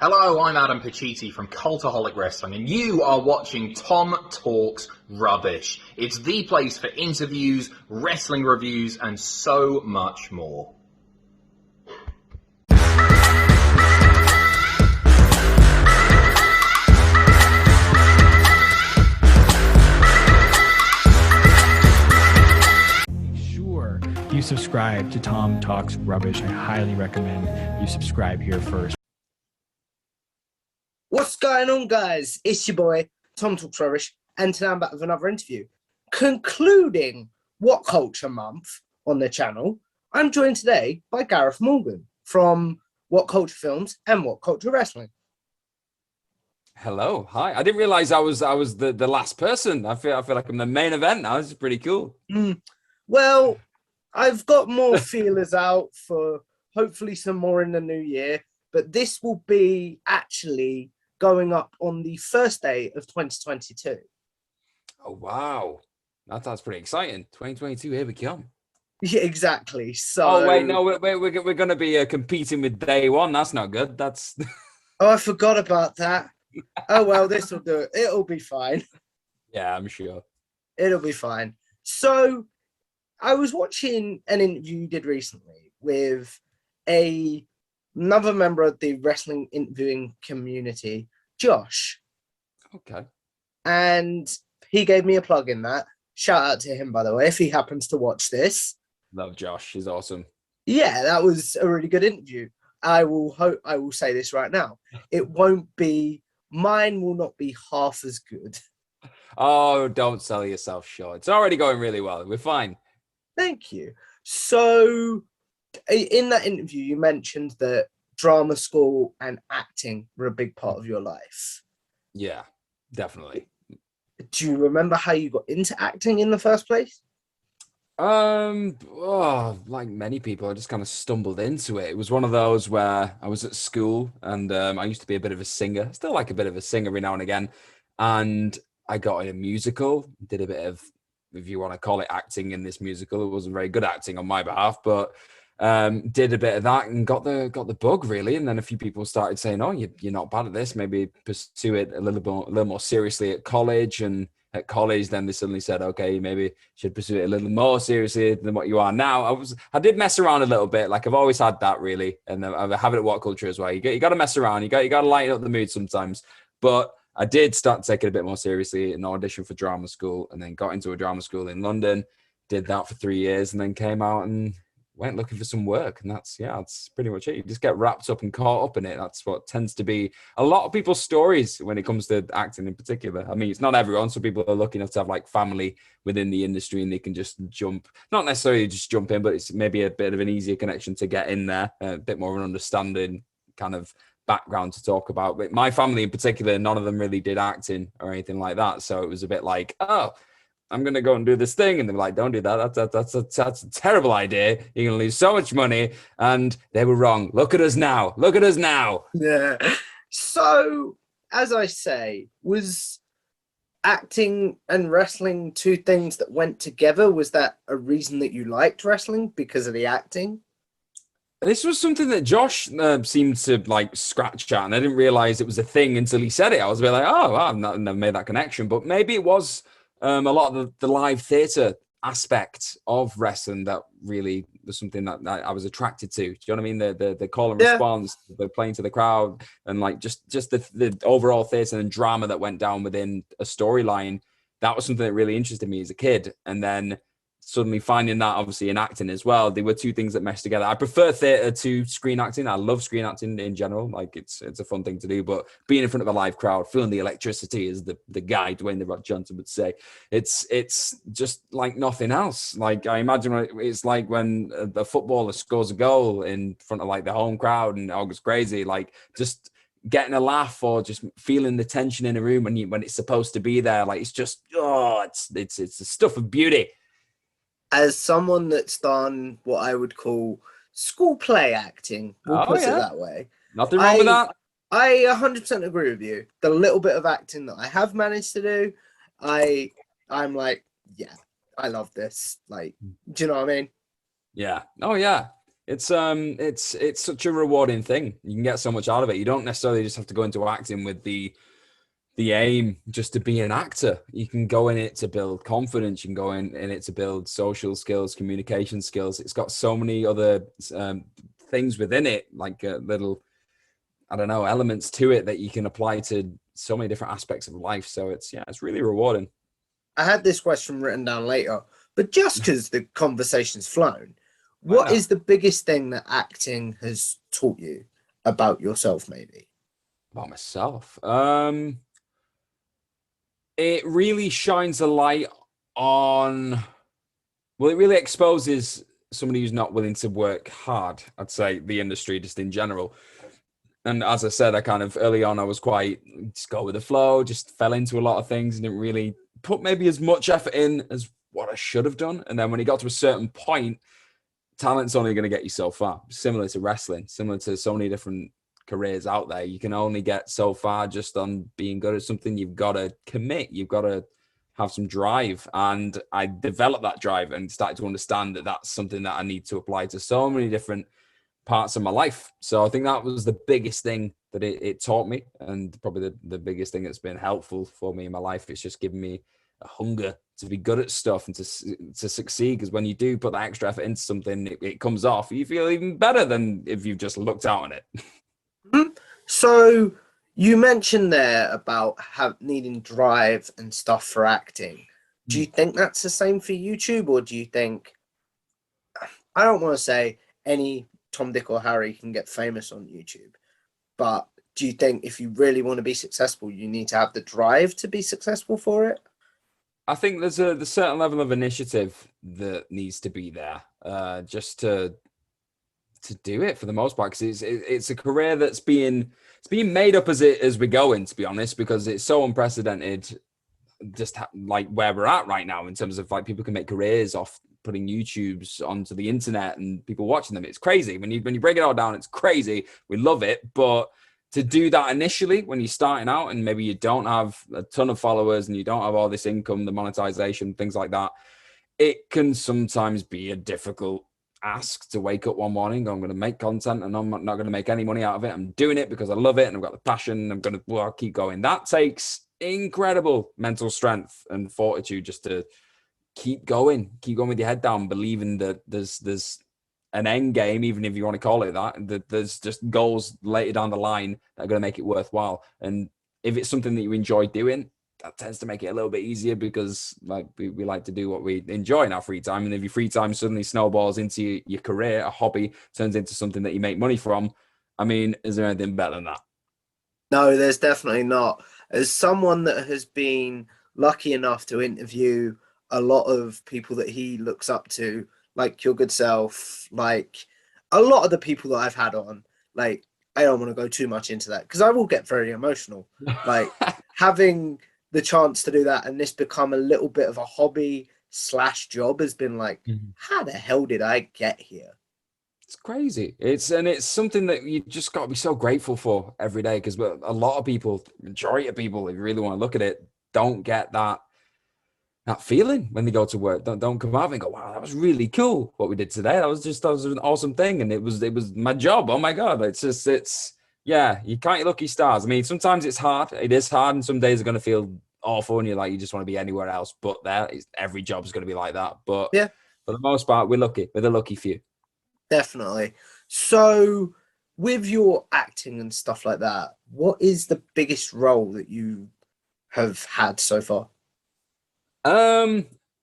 Hello, I'm Adam Pacitti from Cultaholic Wrestling, and you are watching Tom Talks Rubbish. It's the place for interviews, wrestling reviews, and so much more. Sure, you subscribe to Tom Talks Rubbish. I highly recommend you subscribe here first. What's going on, guys? It's your boy, Tom Talks Rubbish, and today I'm back with another interview. Concluding What Culture Month on the channel, I'm joined today by Gareth Morgan from What Culture Films and What Culture Wrestling. Hello, hi. I didn't realize I was the last person. I feel like I'm the main event now. This is pretty cool. Well, I've got more feelers out for hopefully some more in the new year, but this will be actually going up on the first day of 2022. Oh wow, that's pretty exciting. 2022, here we come. Yeah, exactly. So, oh wait, no, we're going to be competing with day one. That's not good. That's. Oh, I forgot about that. Oh well, this will do it. It'll be fine. Yeah, I'm sure. It'll be fine. So, I was watching an interview you did recently with another member of the wrestling interviewing community, Josh. Okay. And he gave me a plug in that. Shout out to him, by the way, if he happens to watch this. Love Josh. He's awesome. Yeah, that was a really good interview. I will say this right now. Mine will not be half as good. Oh, don't sell yourself short. It's already going really well. We're fine. Thank you. So, in that interview, you mentioned that drama school and acting were a big part of your life. Yeah, definitely. Do you remember how you got into acting in the first place? Like many people, I just kind of stumbled into it. It was one of those where I was at school and I used to be a bit of a singer. I still like a bit of a singer every now and again. And I got in a musical, did a bit of, if you want to call it acting in this musical. It wasn't very good acting on my behalf, but did a bit of that and got the bug really. And then a few people started saying, "Oh, you're not bad at this. Maybe pursue it a little more seriously at college." And at college, then they suddenly said, "Okay, maybe you should pursue it a little more seriously than what you are now." I did mess around a little bit. Like I've always had that really, and I have it at What Culture as well. You got to mess around. You got to lighten up the mood sometimes, but. I did start taking it a bit more seriously and audition for drama school and then got into a drama school in London, did that for 3 years and then came out and went looking for some work. And that's pretty much it. You just get wrapped up and caught up in it. That's what tends to be a lot of people's stories when it comes to acting in particular. I mean, it's not everyone. Some people are lucky enough to have like family within the industry and they can just not necessarily just jump in, but it's maybe a bit of an easier connection to get in there, a bit more of an understanding kind of background to talk about. But my family in particular, none of them really did acting or anything like that. So it was a bit like, oh, I'm going to go and do this thing. And they're like, don't do that. That's a terrible idea. You're going to lose so much money. And they were wrong. Look at us now. Look at us now. Yeah. So, as I say, was acting and wrestling two things that went together? Was that a reason that you liked wrestling because of the acting? This was something that Josh seemed to like scratch at, and I didn't realize it was a thing until he said it. I was a bit like, oh, wow, I've never made that connection. But maybe it was a lot of the live theatre aspect of wrestling that really was something that I was attracted to. Do you know what I mean? The call and response, the playing to the crowd, and like just the overall theatre and drama that went down within a storyline. That was something that really interested me as a kid. And then suddenly finding that obviously in acting as well, they were two things that meshed together. I prefer theatre to screen acting. I love screen acting in general. Like it's a fun thing to do, but being in front of a live crowd, feeling the electricity, as the guy Dwayne "The Rock" Johnson would say, it's just like nothing else. Like I imagine it's like when the footballer scores a goal in front of like the home crowd and it all goes crazy, like just getting a laugh or just feeling the tension in a room when it's supposed to be there. Like it's just, it's the stuff of beauty. As someone that's done what I would call school play acting, we'll put it that way. Nothing wrong with that. I 100% agree with you. The little bit of acting that I have managed to do, I'm like, yeah, I love this. Like, do you know what I mean? Yeah. Oh, yeah. It's such a rewarding thing. You can get so much out of it. You don't necessarily just have to go into acting with the aim just to be an actor. You can go in it to build confidence. You can go in it to build social skills, communication skills. It's got so many other things within it, like little, I don't know, elements to it that you can apply to so many different aspects of life. So it's really rewarding. I had this question written down later, but just because the conversation's flown, what is the biggest thing that acting has taught you about yourself, maybe? About myself? It really shines a light on, well, it really exposes somebody who's not willing to work hard, I'd say, the industry just in general. And as I said, I kind of early on, I was quite just go with the flow, just fell into a lot of things and didn't really put maybe as much effort in as what I should have done. And then when it got to a certain point, talent's only going to get you so far, similar to wrestling, similar to so many different careers out there. You can only get so far just on being good at something. You've got to commit. You've got to have some drive. And I developed that drive and started to understand that that's something that I need to apply to so many different parts of my life. So I think that was the biggest thing that it taught me, and probably the biggest thing that's been helpful for me in my life. It's just given me a hunger to be good at stuff and to succeed, because when you do put that extra effort into something, it comes off. You feel even better than if you've just looked out on it. So you mentioned there about needing drive and stuff for acting. Do you think that's the same for YouTube, or do you think, I don't want to say any Tom, Dick or Harry can get famous on YouTube, but do you think if you really want to be successful, you need to have the drive to be successful for it? I think there's a certain level of initiative that needs to be there, just to do it for the most part, because it's a career that's being made up as we're going, to be honest, because it's so unprecedented, just like where we're at right now in terms of like people can make careers off putting YouTubes onto the internet and people watching them. It's crazy when you break it all down. It's crazy. We love it, but to do that initially when you're starting out and maybe you don't have a ton of followers and you don't have all this income, the monetization, things like that, it can sometimes be a difficult ask to wake up one morning, I'm going to make content and I'm not going to make any money out of it. I'm doing it because I love it and I've got the passion. I'm going to I'll keep going. That takes incredible mental strength and fortitude just to keep going with your head down, believing that there's an end game, even if you want to call it that there's just goals later down the line that are going to make it worthwhile. And if it's something that you enjoy doing, that tends to make it a little bit easier, because like we like to do what we enjoy in our free time. And if your free time suddenly snowballs into your career, a hobby turns into something that you make money from, I mean, is there anything better than that? No, there's definitely not. As someone that has been lucky enough to interview a lot of people that he looks up to, like your good self, like a lot of the people that I've had on, like, I don't want to go too much into that because I will get very emotional. Like having the chance to do that and this become a little bit of a hobby / job has been like, how the hell did I get here? It's crazy. It's something that you just got to be so grateful for every day, because a lot of people, majority of people, if you really want to look at it, don't get that feeling when they go to work. Don't come out and go, wow, that was really cool what we did today. That was an awesome thing, and it was my job. Oh my god, yeah, you count your lucky stars. I mean, sometimes it's hard. It is hard, and some days are going to feel awful, and you're like, you just want to be anywhere else but there. Every job is going to be like that, but yeah, for the most part, we're lucky. We're the lucky few. Definitely. So, with your acting and stuff like that, what is the biggest role that you have had so far?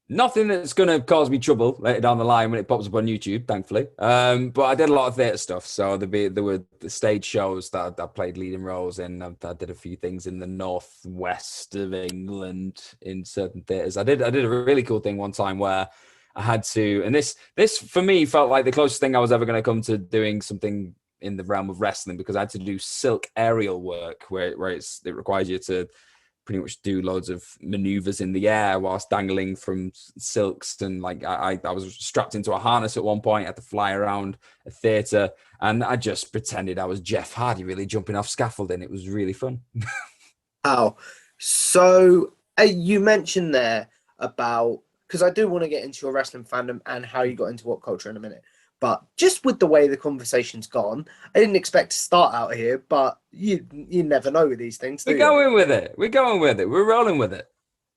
Nothing that's going to cause me trouble later down the line when it pops up on YouTube, thankfully. But I did a lot of theatre stuff. So there were the stage shows that I played leading roles in. I did a few things in the northwest of England in certain theatres. I did a really cool thing one time where I had to, and this for me felt like the closest thing I was ever going to come to doing something in the realm of wrestling, because I had to do silk aerial work where it requires you to pretty much do loads of maneuvers in the air whilst dangling from silks. And like I was strapped into a harness at one point. I had to fly around a theatre, and I just pretended I was Jeff Hardy, really jumping off scaffolding. It was really fun. Wow. So you mentioned there about, because I do want to get into your wrestling fandom and how you got into what culture in a minute. But just with the way the conversation's gone, I didn't expect to start out here, but you never know with these things, do We're you? going with it. We're going with it. We're rolling with it.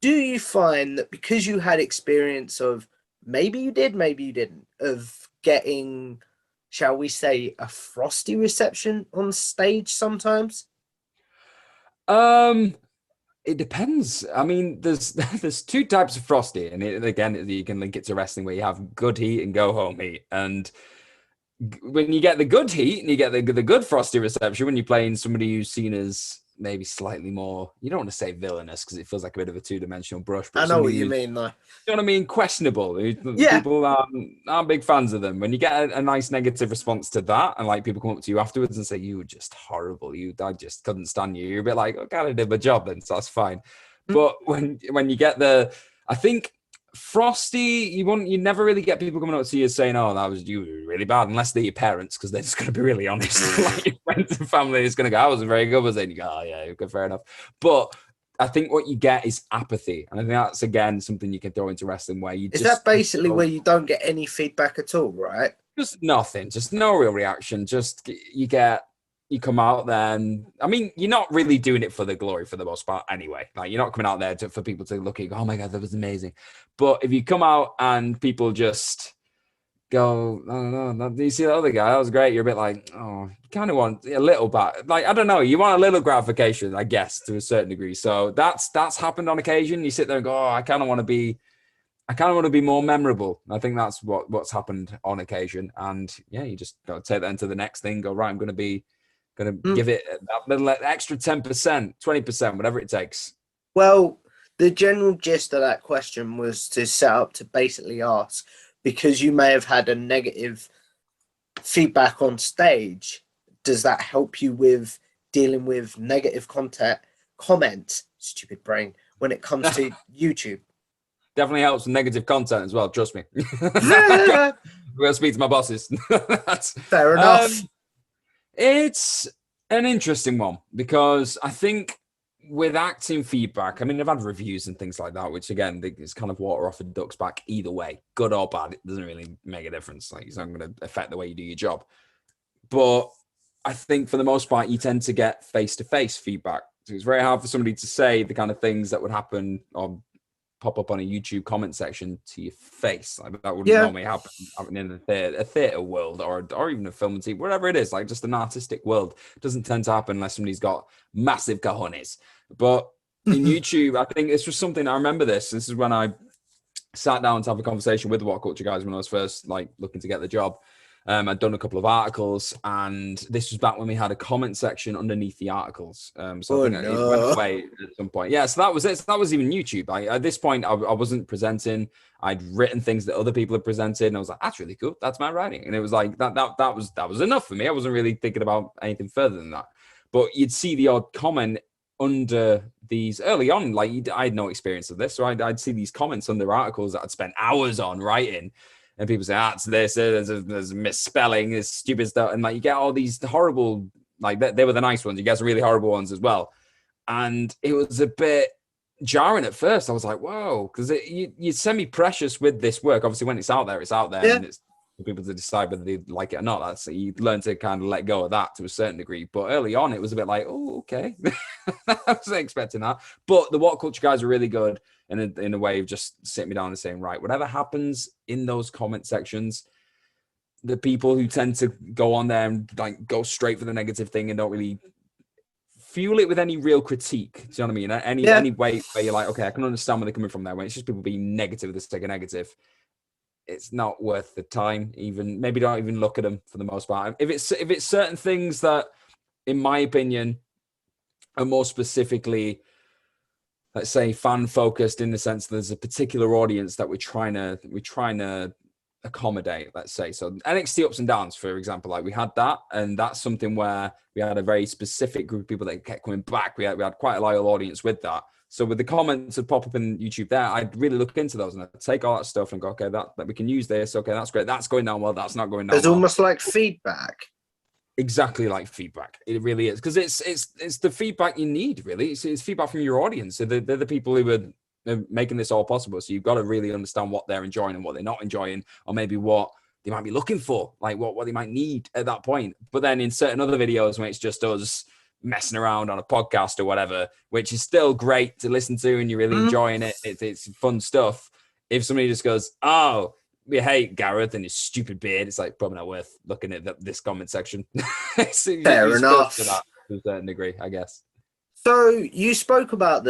Do you find that because you had experience of, maybe you did, maybe you didn't, of getting, shall we say, a frosty reception on stage sometimes? It depends. I mean, there's two types of frosty, and again, you can link it to wrestling where you have good heat and go home heat. And when you get the good heat and you get the good frosty reception, when you're playing somebody who's seen as maybe slightly more, you don't want to say villainous because it feels like a bit of a two-dimensional brush. But I know what you mean, though. You know what I mean? Questionable. Yeah. People aren't big fans of them. When you get a nice negative response to that, and like people come up to you afterwards and say, "You were just horrible. I just couldn't stand you." You're a bit like, "Okay, I did my job then, so that's fine." But when you get I think frosty, you never really get people coming up to you saying, "Oh, you were really bad," unless they're your parents, because they're just going to be really honest. Like your friends and family is going to go, "I wasn't very good," was it? And you go, "Oh yeah, okay, fair enough." But I think what you get is apathy. And I think that's, again, something you can throw into wrestling where you Is that basically where you don't get any feedback at all, right? Just nothing. Just no real reaction. Just you come out there and, I mean, you're not really doing it for the glory for the most part anyway. Like, you're not coming out there for people to look at, "Oh my God, that was amazing." But if you come out and people just go, "I don't know, do you see the other guy? That was great." You're a bit like, "Oh, you kind of want a little bit." Like, I don't know. You want a little gratification, I guess, to a certain degree. So that's happened on occasion. You sit there and go, "Oh, I kind of want to be more memorable." I think that's what's happened on occasion. And yeah, you just take that into the next thing. Go, right, I'm going to give it that little extra 10%, 20%, whatever it takes. Well, the general gist of that question was to set up to basically ask, because you may have had a negative feedback on stage, does that help you with dealing with negative comments, stupid brain, when it comes to YouTube? Definitely helps with negative content as well, trust me. We'll speak to my bosses. Fair enough. It's an interesting one because I think with acting feedback, I mean, I've had reviews and things like that, which again, is kind of water off a duck's back either way, good or bad. It doesn't really make a difference. Like, it's not going to affect the way you do your job. But I think for the most part, you tend to get face-to-face feedback. So it's very hard for somebody to say the kind of things that would happen or pop up on a YouTube comment section to your face. Like, that wouldn't normally happen in a theater world or even a film and TV, whatever it is, like just an artistic world. It doesn't tend to happen unless somebody's got massive cojones. But in YouTube, I think it's just something, I remember this is when I sat down to have a conversation with the What Culture guys when I was first like looking to get the job. I'd done a couple of articles, and this was back when we had a comment section underneath the articles. I think it went away at some point. Yeah, so that was it. So that was even YouTube. At this point, I wasn't presenting. I'd written things that other people had presented, and I was like, "That's really cool. That's my writing." And it was like that was enough for me. I wasn't really thinking about anything further than that. But you'd see the odd comment under these early on. Like, I had no experience of this, so I'd see these comments under articles that I'd spent hours on writing. And people say, "It's this, there's misspelling, there's stupid stuff." And like, you get all these horrible, like they were the nice ones. You get some really horrible ones as well. And it was a bit jarring at first. I was like, whoa, because you're semi-precious with this work. Obviously, when it's out there, Yeah. and it's for people to decide whether they like it or not. That's, you learn to kind of let go of that to a certain degree. But early on, it was a bit like, oh, okay. I wasn't expecting that. But the What Culture guys are really good in a way of just sitting me down and saying, right, whatever happens in those comment sections, the people who tend to go on there and like go straight for the negative thing and don't really fuel it with any real critique. Do you know what I mean? Any way where you're like, okay, I can understand where they're coming from there. When it's just people being negative, this take a negative, it's not worth the time. Even maybe don't even look at them for the most part. If it's certain things that, in my opinion, are more specifically, let's say, fan focused, in the sense that there's a particular audience that we're trying to accommodate, let's say. So NXT ups and downs, for example, like we had that, and that's something where we had a very specific group of people that kept coming back. We had quite a loyal audience with that. So with the comments that pop up in YouTube there, I'd really look into those and I'd take all that stuff and go, okay, that we can use this. Okay, that's great. That's going down well. That's not going down well. It's almost like feedback. Exactly like feedback. It really is, because it's the feedback you need, really. It's feedback from your audience. So they're the people who are making this all possible. So you've got to really understand what they're enjoying and what they're not enjoying, or maybe what they might be looking for, like what they might need at that point. But then in certain other videos when it's just us messing around on a podcast or whatever, which is still great to listen to and you're really enjoying it, it's fun stuff. If somebody just goes, oh, we hate Gareth and his stupid beard, it's like probably not worth looking at this comment section. So Fair enough. To that to a certain degree, I guess. So you spoke about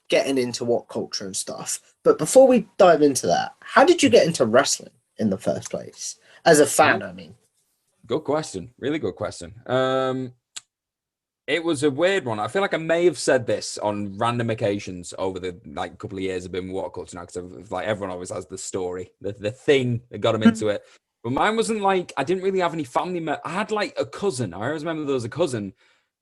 getting into what culture and stuff, but before we dive into that, how did you get into wrestling in the first place? As a fan, I mean. Good question. Really good question. It was a weird one. I feel like I may have said this on random occasions over the couple of years I've been with What Culture now, because like everyone always has the story, the thing that got them into it. But mine wasn't like, I didn't really have any family. I had like a cousin. I always remember there was a cousin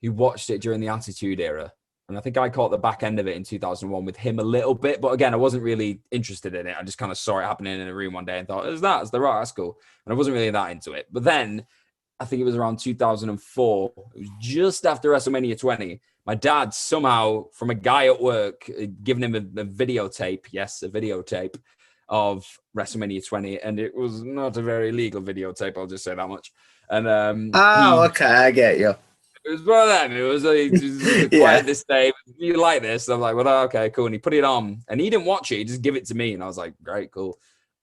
who watched it during the Attitude Era. And I think I caught the back end of it in 2001 with him a little bit. But again, I wasn't really interested in it. I just kind of saw it happening in a room one day and thought, it's The Rock, that's cool. And I wasn't really that into it. But then I think it was around 2004. It was just after WrestleMania 20. My dad somehow, from a guy at work, giving him a videotape. Yes, a videotape of WrestleMania 20. And it was not a very legal videotape. I'll just say that much. And okay, I get you. It was one of them. It was like, quiet this day. You like this? I'm like, well, okay, cool. And he put it on, and he didn't watch it. He just give it to me, and I was like, great, cool.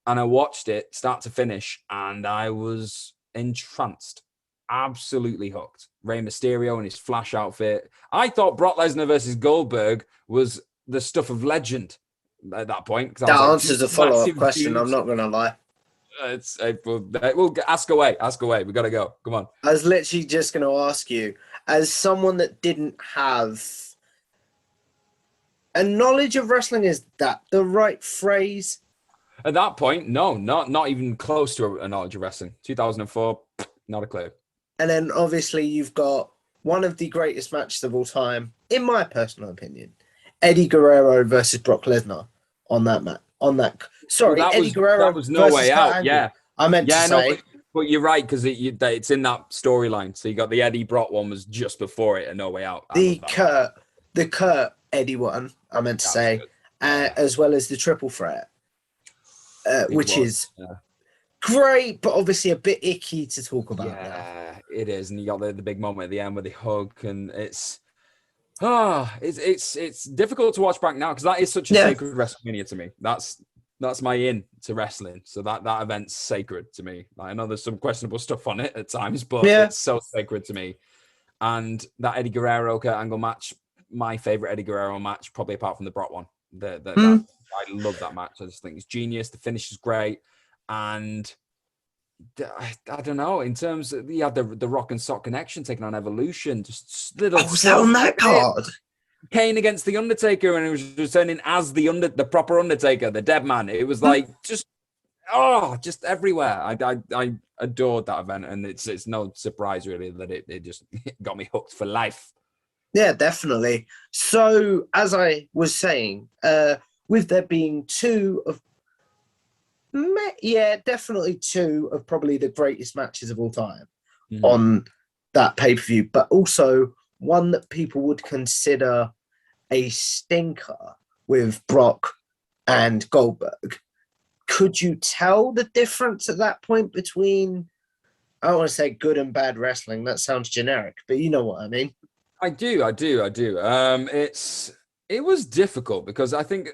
And I watched it start to finish, and I was entranced, absolutely hooked. Rey Mysterio in his Flash outfit. I thought Brock Lesnar versus Goldberg was the stuff of legend at that point. That answers a follow-up question. I'm not gonna lie. We'll ask away. We gotta go. Come on. I was literally just going to ask you, as someone that didn't have a knowledge of wrestling, is that the right phrase? At that point, no, not even close to a knowledge of wrestling. 2004, not a clue. And then obviously you've got one of the greatest matches of all time, in my personal opinion, Eddie Guerrero versus Brock Lesnar on that match. Sorry, well, Eddie Guerrero. That was No Way Out. Angle. Yeah, I meant to say. No, but you're right, because it's in that storyline. So you got the Eddie Brock one was just before it, and No Way Out. The Kurt Eddie one, I meant to say, as well as the Triple Threat, which is great, but obviously a bit icky to talk about. Yeah, it is, and you got the big moment at the end with the hug, and it's difficult to watch back now, because that is such a sacred WrestleMania to me. That's my in to wrestling. So that event's sacred to me. I know there's some questionable stuff on it at times, but it's so sacred to me. And that Eddie Guerrero Kurt Angle match, my favorite Eddie Guerrero match, probably apart from the Brock one. I love that match. I just think it's genius. The finish is great, and I don't know, in terms of the Rock and Sock connection taking on Evolution, just little. Was that on that card? Kane against the Undertaker, and it was returning as the proper Undertaker, the dead man. It was like just everywhere. I adored that event, and it's no surprise really that it just got me hooked for life. Yeah, definitely. So as I was saying, with there being definitely two of probably the greatest matches of all time on that pay-per-view, but also one that people would consider a stinker with Brock and Goldberg. Could you tell the difference at that point between, I don't want to say good and bad wrestling, that sounds generic, but you know what I mean? I do. It was difficult, because I think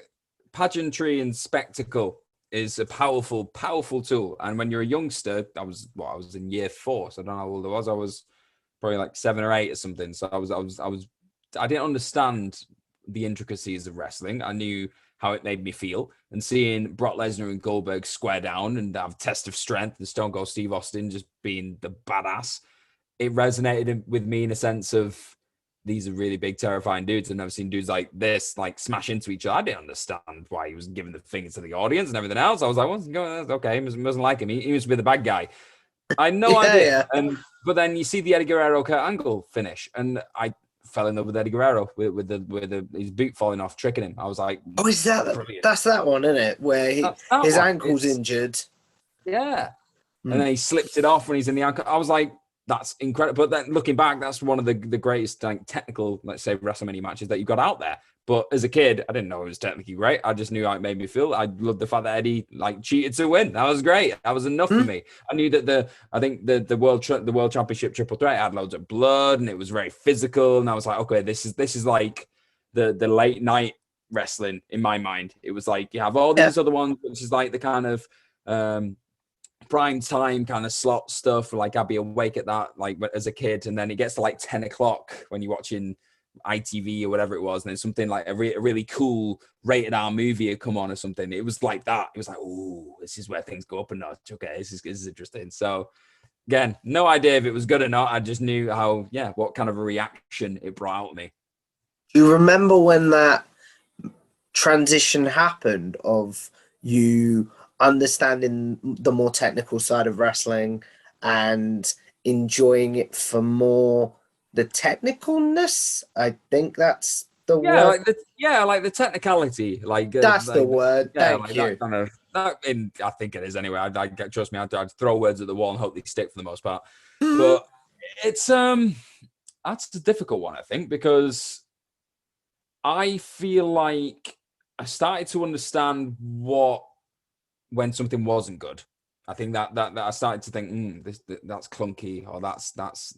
pageantry and spectacle is a powerful, powerful tool. And when you're a youngster, I was in year 4, so I don't know how old I was. I was probably like 7 or 8 or something. So I didn't understand the intricacies of wrestling. I knew how it made me feel, and seeing Brock Lesnar and Goldberg square down and have test of strength, and Stone Cold Steve Austin just being the badass, it resonated with me in a sense of, these are really big, terrifying dudes. I've never seen dudes like this, like smash into each other. I didn't understand why he was giving the finger to the audience and everything else. I was like, what's going on? Okay, he mustn't like him. He must be the bad guy. I had no idea. Yeah. But then you see the Eddie Guerrero Kurt Angle finish, and I fell in love with Eddie Guerrero with his boot falling off, tricking him. I was like, oh, is that's that one, isn't it? Where his ankle's injured. Yeah. And then he slipped it off when he's in the ankle. I was like, that's incredible. But then looking back, that's one of the greatest like technical, let's say, WrestleMania matches that you got out there. But as a kid, I didn't know it was technically great. I just knew how it made me feel. I loved the fact that Eddie like cheated to win. That was great. That was enough for me. I knew that the world championship triple threat had loads of blood and it was very physical. And I was like, okay, this is like the late night wrestling in my mind. It was like you have all these other ones, which is like the kind of prime time kind of slot stuff. Like I'd be awake at that like as a kid, and then it gets to like 10 o'clock when you're watching ITV or whatever it was, and then something like a really cool rated R movie had come on or something. It was like that. It was like, oh, this is where things go up a notch. Okay, this is interesting. So again, no idea if it was good or not. I just knew how, what kind of a reaction it brought out of me. Do you remember when that transition happened of you understanding the more technical side of wrestling and enjoying it for more the technicalness? I think that's the word. Like the technicality. Like that's like, the word. Thank like you. That kind of I think it is anyway. I trust me. I'd throw words at the wall and hope they stick for the most part. But it's that's a difficult one, I think, because I feel like I started to understand when something wasn't good. I think that I started to think that's clunky, or that's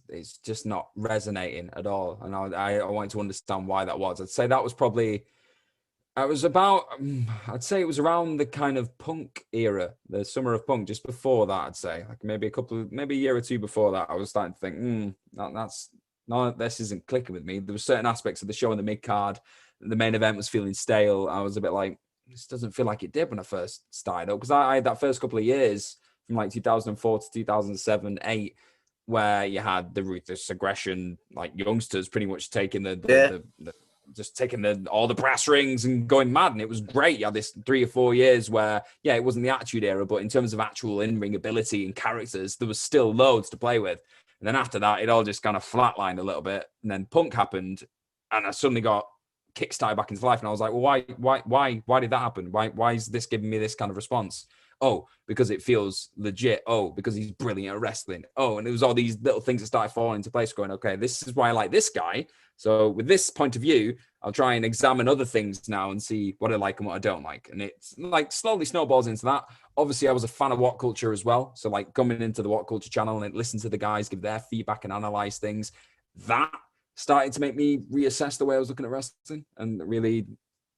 it's just not resonating at all. And I wanted to understand why that was. I'd say that was probably, I'd say it was around the kind of punk era, the summer of punk, just before that. I'd say like maybe a year or two before that, I was starting to think this isn't clicking with me. There were certain aspects of the show in the mid card, the main event was feeling stale. I was a bit like, this doesn't feel like it did when I first started up, because I had that first couple of years from like 2004 to 2007, 8, where you had the ruthless aggression, like youngsters pretty much taking all the brass rings and going mad, and it was great. You had this 3 or 4 years where it wasn't the Attitude Era, but in terms of actual in-ring ability and characters, there was still loads to play with. And then after that, it all just kind of flatlined a little bit, and then Punk happened, and I suddenly got kickstarted back into life, and I was like, well, why did that happen? Why is this giving me this kind of response? Oh, because it feels legit. Oh, because he's brilliant at wrestling. Oh, and it was all these little things that started falling into place, going, okay, this is why I like this guy. So with this point of view, I'll try and examine other things now and see what I like and what I don't like. And it's like slowly snowballs into that. Obviously, I was a fan of What Culture as well. So like coming into the What Culture channel and listen to the guys give their feedback and analyze things, that started to make me reassess the way I was looking at wrestling and really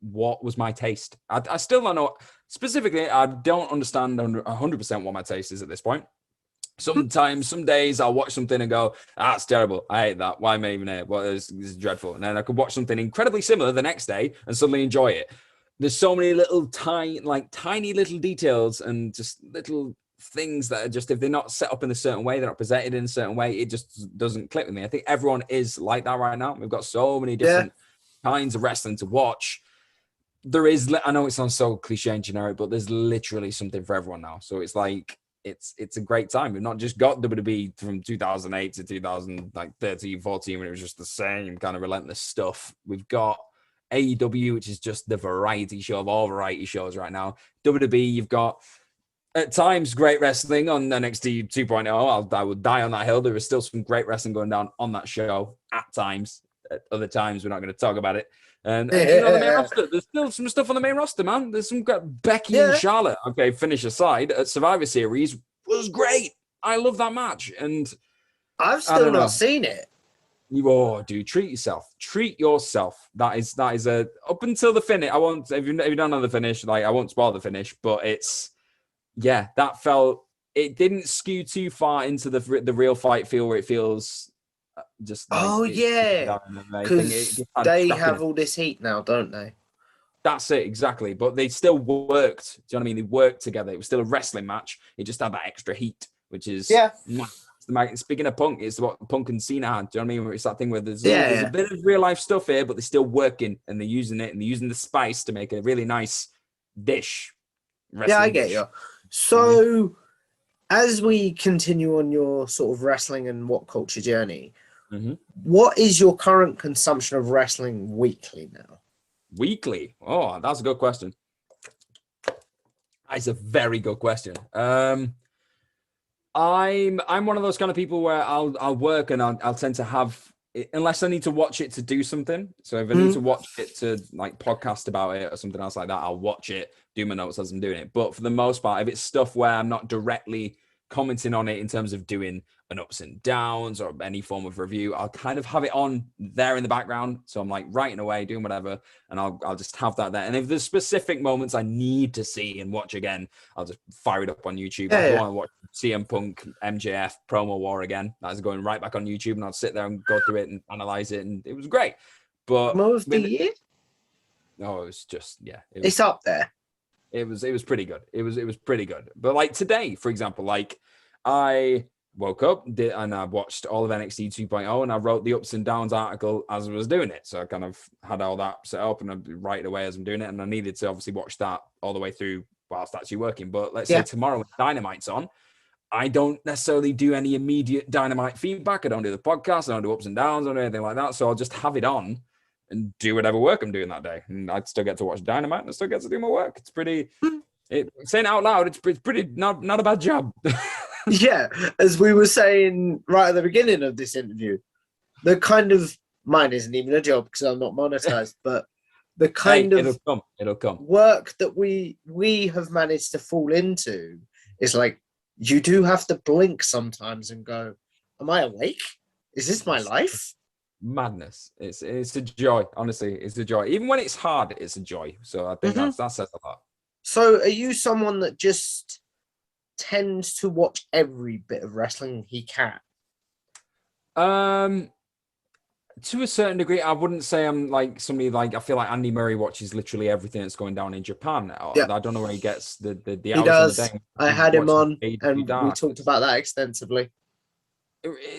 what was my taste. I still don't know. Specifically, I don't understand 100% what my taste is at this point. Sometimes, some days I'll watch something and go, it's terrible. I hate that. Why am I even here? Well, this is dreadful. And then I could watch something incredibly similar the next day and suddenly enjoy it. There's so many little tiny little details and just little things that are just, if they're not set up in a certain way, they're not presented in a certain way, it just doesn't click with me. I think everyone is like that right now. We've got so many different kinds of wrestling to watch. There is, I know it sounds so cliche and generic, but there's literally something for everyone now. So it's like, it's a great time. We've not just got WWE from 2008 to 2013, 14, when it was just the same kind of relentless stuff. We've got AEW, which is just the variety show of all variety shows right now. WWE, you've got at times great wrestling on NXT 2.0. I would die on that hill. There is still some great wrestling going down on that show at times. At other times, we're not going to talk about it. And the main roster, there's still some stuff on the main roster, man. There's some Becky and Charlotte. Okay, finish aside, at Survivor Series was great. I love that match, and I've still not seen it. Dude, treat yourself. Treat yourself. That is a up until the finish. I won't. If you don't know the finish, like I won't spoil the finish, but it's that felt. It didn't skew too far into the real fight feel where it feels. Just because they have all this heat now, don't they? That's it, exactly. But they still worked. Do you know what I mean? They worked together. It was still a wrestling match. It just had that extra heat, which is speaking of Punk, it's what Punk and Cena had. Do you know what I mean? Where it's that thing where there's a bit of real life stuff here, but they're still working and they're using it and they're using the spice to make a really nice dish. I get you. So as we continue on your sort of wrestling and What Culture journey, what is your current consumption of wrestling weekly now? Weekly? Oh, that's a good question. That's a very good question. I'm one of those kind of people where I'll work and I'll tend to have, unless I need to watch it to do something. So if I need to watch it to like podcast about it or something else like that, I'll watch it, do my notes as I'm doing it. But for the most part, if it's stuff where I'm not directly commenting on it in terms of doing an ups and downs or any form of review, I'll kind of have it on there in the background. So I'm like writing away, doing whatever, and I'll just have that there. And if there's specific moments I need to see and watch again, I'll just fire it up on YouTube. I want to watch CM Punk MJF promo war again. That's going right back on YouTube, and I'll sit there and go through it and analyze it, and it was great. But Most of the year? No, it was just It's up there. It was pretty good. It was pretty good. But like today, for example, like I woke up and I watched all of NXT 2.0 and I wrote the ups and downs article as I was doing it. So I kind of had all that set up and I write it away as I'm doing it. And I needed to obviously watch that all the way through whilst actually working. But let's say tomorrow when Dynamite's on, I don't necessarily do any immediate Dynamite feedback. I don't do the podcast. I don't do ups and downs or anything like that. So I'll just have it on and do whatever work I'm doing that day. And I still get to watch Dynamite and I still get to do my work. It's pretty, saying it out loud, it's pretty not a bad job. Yeah, as we were saying right at the beginning of this interview, the kind of, mine isn't even a job because I'm not monetized, but the kind of it'll come work that we have managed to fall into is like, you do have to blink sometimes and go, am I awake? Is this my life? Madness. It's a joy. Honestly, it's a joy. Even when it's hard, it's a joy. So I think that says a lot. So are you someone that just tends to watch every bit of wrestling he can? To a certain degree, I wouldn't say I'm like somebody like, I feel like Andy Murray watches literally everything that's going down in Japan. I don't know where he gets the he hours does. in the day. I had him on and we dark. talked about that extensively.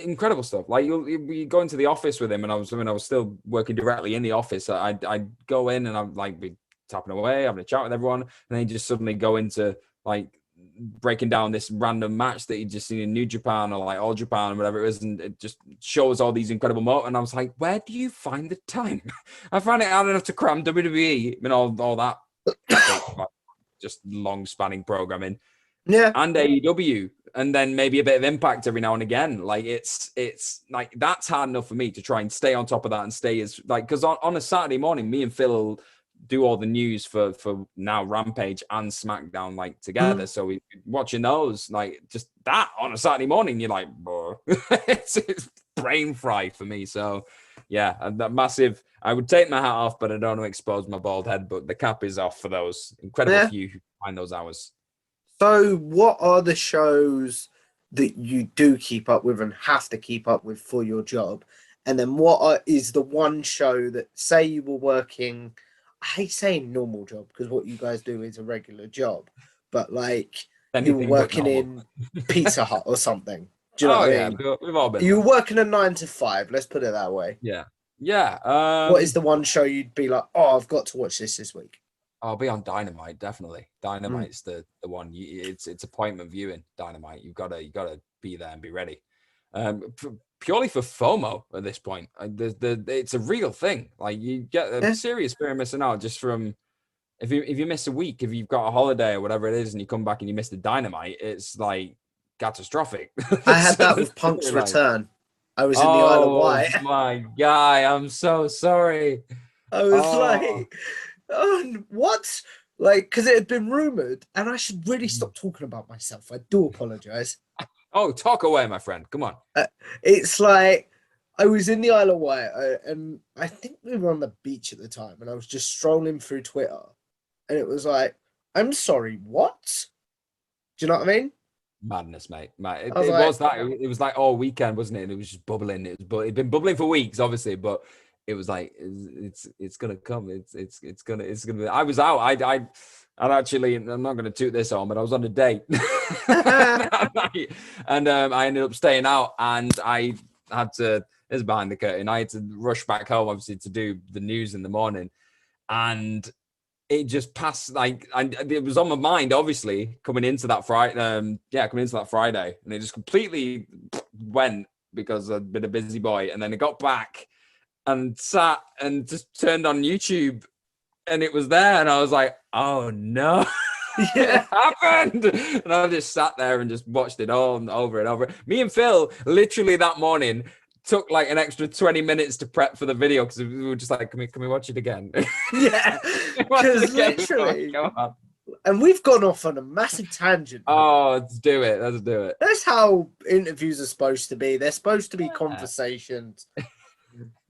Incredible stuff. Like you go into the office with him, and I was still working directly in the office. I'd go in and I'd like be tapping away, having a chat with everyone, and then he'd just suddenly go into like breaking down this random match that he'd just seen in New Japan or like All Japan or whatever it was, and it just shows all these incredible moments. And I was like, where do you find the time? I find it hard enough to cram WWE and all that just long spanning programming. Yeah. And AEW, and then maybe a bit of Impact every now and again. Like it's like that's hard enough for me to try and stay on top of that and stay as like, because on a Saturday morning, me and Phil will do all the news for now Rampage and SmackDown like together. So we watching those like just that on a Saturday morning. You're like, bro, it's brain fry for me. So yeah, that massive. I would take my hat off, but I don't want to expose my bald head. But the cap is off for those incredible few who find those hours. So what are the shows that you do keep up with and have to keep up with for your job? And then is the one show that, say you were working, I hate saying normal job because what you guys do is a regular job, but like you were working in Pizza Hut or something. Do you know what I mean? We've all been. You were working a 9 to 5, let's put it that way. Yeah. Yeah. What is the one show you'd be like, oh, I've got to watch this week? I'll be on Dynamite, definitely. Dynamite's the one. It's appointment viewing. Dynamite. You've got to be there and be ready. Purely for FOMO at this point. It's a real thing. Like you get a serious fear of missing out just from if you miss a week, if you've got a holiday or whatever it is, and you come back and you miss the Dynamite, it's like catastrophic. I had that with Punk's return. I was in the Isle of Wight. Oh my guy, I'm so sorry. I was like, oh, what? Like, because it had been rumored, and I should really stop talking about myself. I do apologize. Oh, talk away, my friend. Come on. It's like I was in the Isle of Wight, and I think we were on the beach at the time, and I was just strolling through Twitter, and it was like, I'm sorry, what? Do you know what I mean? Madness, mate. It was like all weekend, wasn't it? And it was just bubbling. It'd been bubbling for weeks, obviously, but it was like it's gonna come. It's gonna. I was out. I'd actually. I'm not gonna toot this on, but I was on a date, and I ended up staying out, and I had to. This is behind the curtain. I had to rush back home, obviously, to do the news in the morning, and it just passed. Like, it was on my mind, obviously, coming into that Friday. And it just completely went because I'd been a busy boy, and then I got back and sat and just turned on YouTube, and it was there, and I was like, oh no. Yeah. It happened. And I just sat there and just watched it all and over and over. Me and Phil, literally that morning, took like an extra 20 minutes to prep for the video because we were just like, can we watch it again? Yeah, Watch it because again. literally, Come on. and we've gone off on a massive tangent. Oh, let's do it. Let's do it. That's how interviews are supposed to be. They're supposed to be Yeah. conversations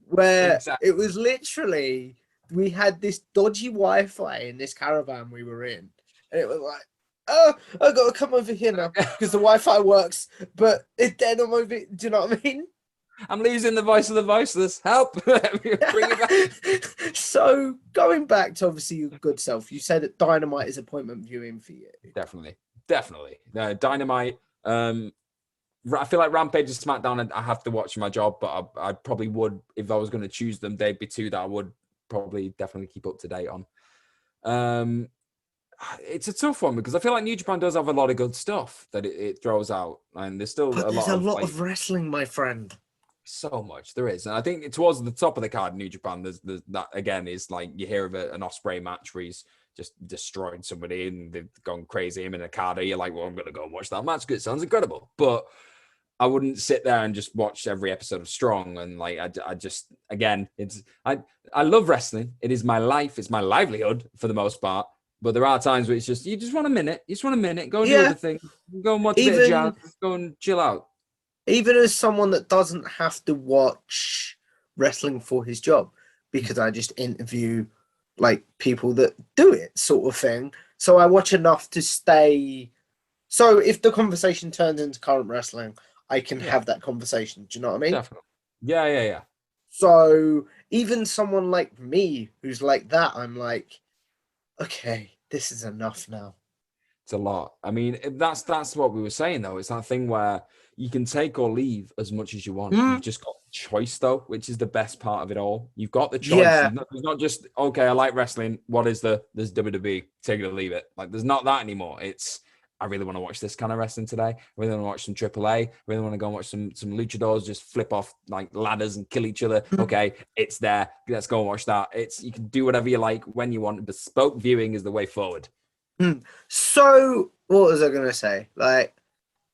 where Exactly. it was literally, we had this dodgy Wi-Fi in this caravan we were in. And it was like, oh, I got to come over here now because the Wi-Fi works, but it's dead on my do you know what I mean? I'm losing the voice of the voiceless. Help. Bring it back. So going back to obviously your good self, you said that Dynamite is appointment viewing for you. Definitely. Dynamite. I feel like Rampage and SmackDown I have to watch my job, but I probably would, if I was going to choose them, they'd be two that I would probably definitely keep up to date on. It's a tough one because I feel like New Japan does have a lot of good stuff that it throws out, and there's still But a there's lot of wrestling, my friend. so much there is, and I think towards the top of the card, New Japan, there's that again is like you hear of an Ospreay match where he's just destroyed somebody and they've gone crazy. Him in a card, you're like, well, I'm gonna go and watch that match because it sounds incredible, but I wouldn't sit there and just watch every episode of Strong. And like, I just, again, I love wrestling. It is my life. It's my livelihood for the most part. But there are times where it's just, you just want a minute. You just want a minute. Go and do other things. Go and watch a bit of jazz. Go and chill out. Even as someone that doesn't have to watch wrestling for his job, because I just interview like people that do it sort of thing. So I watch enough to stay. So if the conversation turns into current wrestling, I can have that conversation. Do you know what I mean? Definitely. Yeah. So even someone like me who's like that, I'm like, okay, this is enough now. It's a lot. I mean, that's what we were saying, though. It's that thing where you can take or leave as much as you want. You've just got choice, though, which is the best part of it all. You've got the choice. Yeah. It's not just, okay, I like wrestling. What is there's WWE, take it or leave it. Like, there's not that anymore. It's, I really want to watch this kind of wrestling today. I really want to watch some AAA. I really want to go and watch some luchadors just flip off like ladders and kill each other. Okay, it's there. Let's go and watch that. You can do whatever you like when you want. Bespoke viewing is the way forward. So what was I going to say? Like,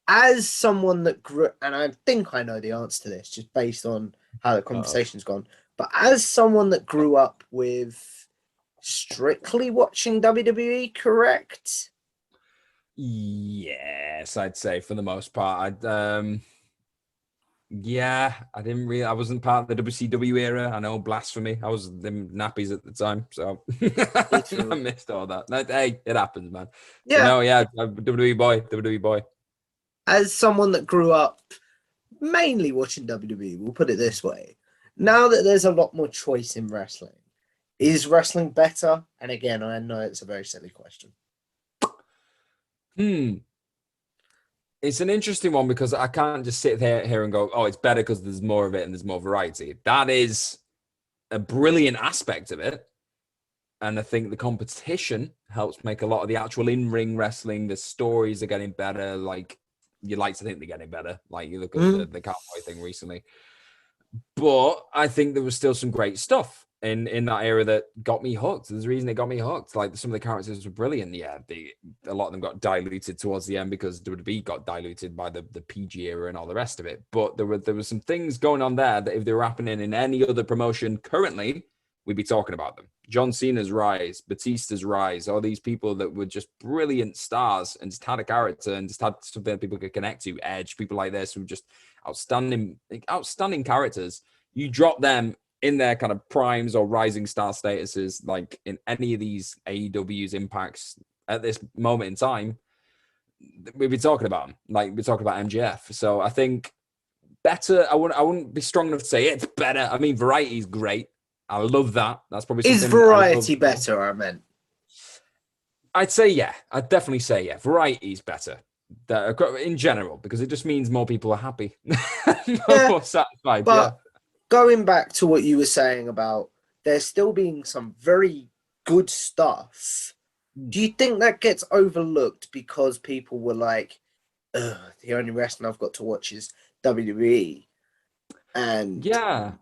as someone that grew, and I think I know the answer to this just based on how the conversation's gone, but as someone that grew up with strictly watching WWE, correct? Yes, I'd say for the most part. I wasn't part of the WCW era. I know, blasphemy. I was in nappies at the time, so I missed all that. Hey, it happens, man. Yeah. No, WWE boy. As someone that grew up mainly watching WWE, we'll put it this way. Now that there's a lot more choice in wrestling, is wrestling better? And again, I know it's a very silly question. It's an interesting one because I can't just sit here and go, oh, it's better because there's more of it and there's more variety. That is a brilliant aspect of it. And I think the competition helps make a lot of the actual in-ring wrestling. The stories are getting better. Like, you'd like to think they're getting better. Like, you look at the cowboy thing recently. But I think there was still some great stuff in that era that got me hooked. There's a reason it got me hooked. Like, some of the characters were brilliant. Yeah, a lot of them got diluted towards the end because WWE got diluted by the PG era and all the rest of it. But there were some things going on there that if they were happening in any other promotion currently, we'd be talking about them. John Cena's rise, Batista's rise, all these people that were just brilliant stars and just had a character and just had something that people could connect to. Edge, people like this who were just outstanding characters. You drop them in their kind of primes or rising star statuses, like in any of these AEW's impacts at this moment in time, we'd be talking about them. Like, we're talking about MJF. So I think better. I wouldn't be strong enough to say it's better. I mean, variety is great. I love that. That's probably something. Is variety better? I meant. I'd say yeah. I'd definitely say yeah. Variety is better in general because it just means more people are happy, more satisfied. But going back to what you were saying about there still being some very good stuff, do you think that gets overlooked because people were like, the only wrestling I've got to watch is WWE? And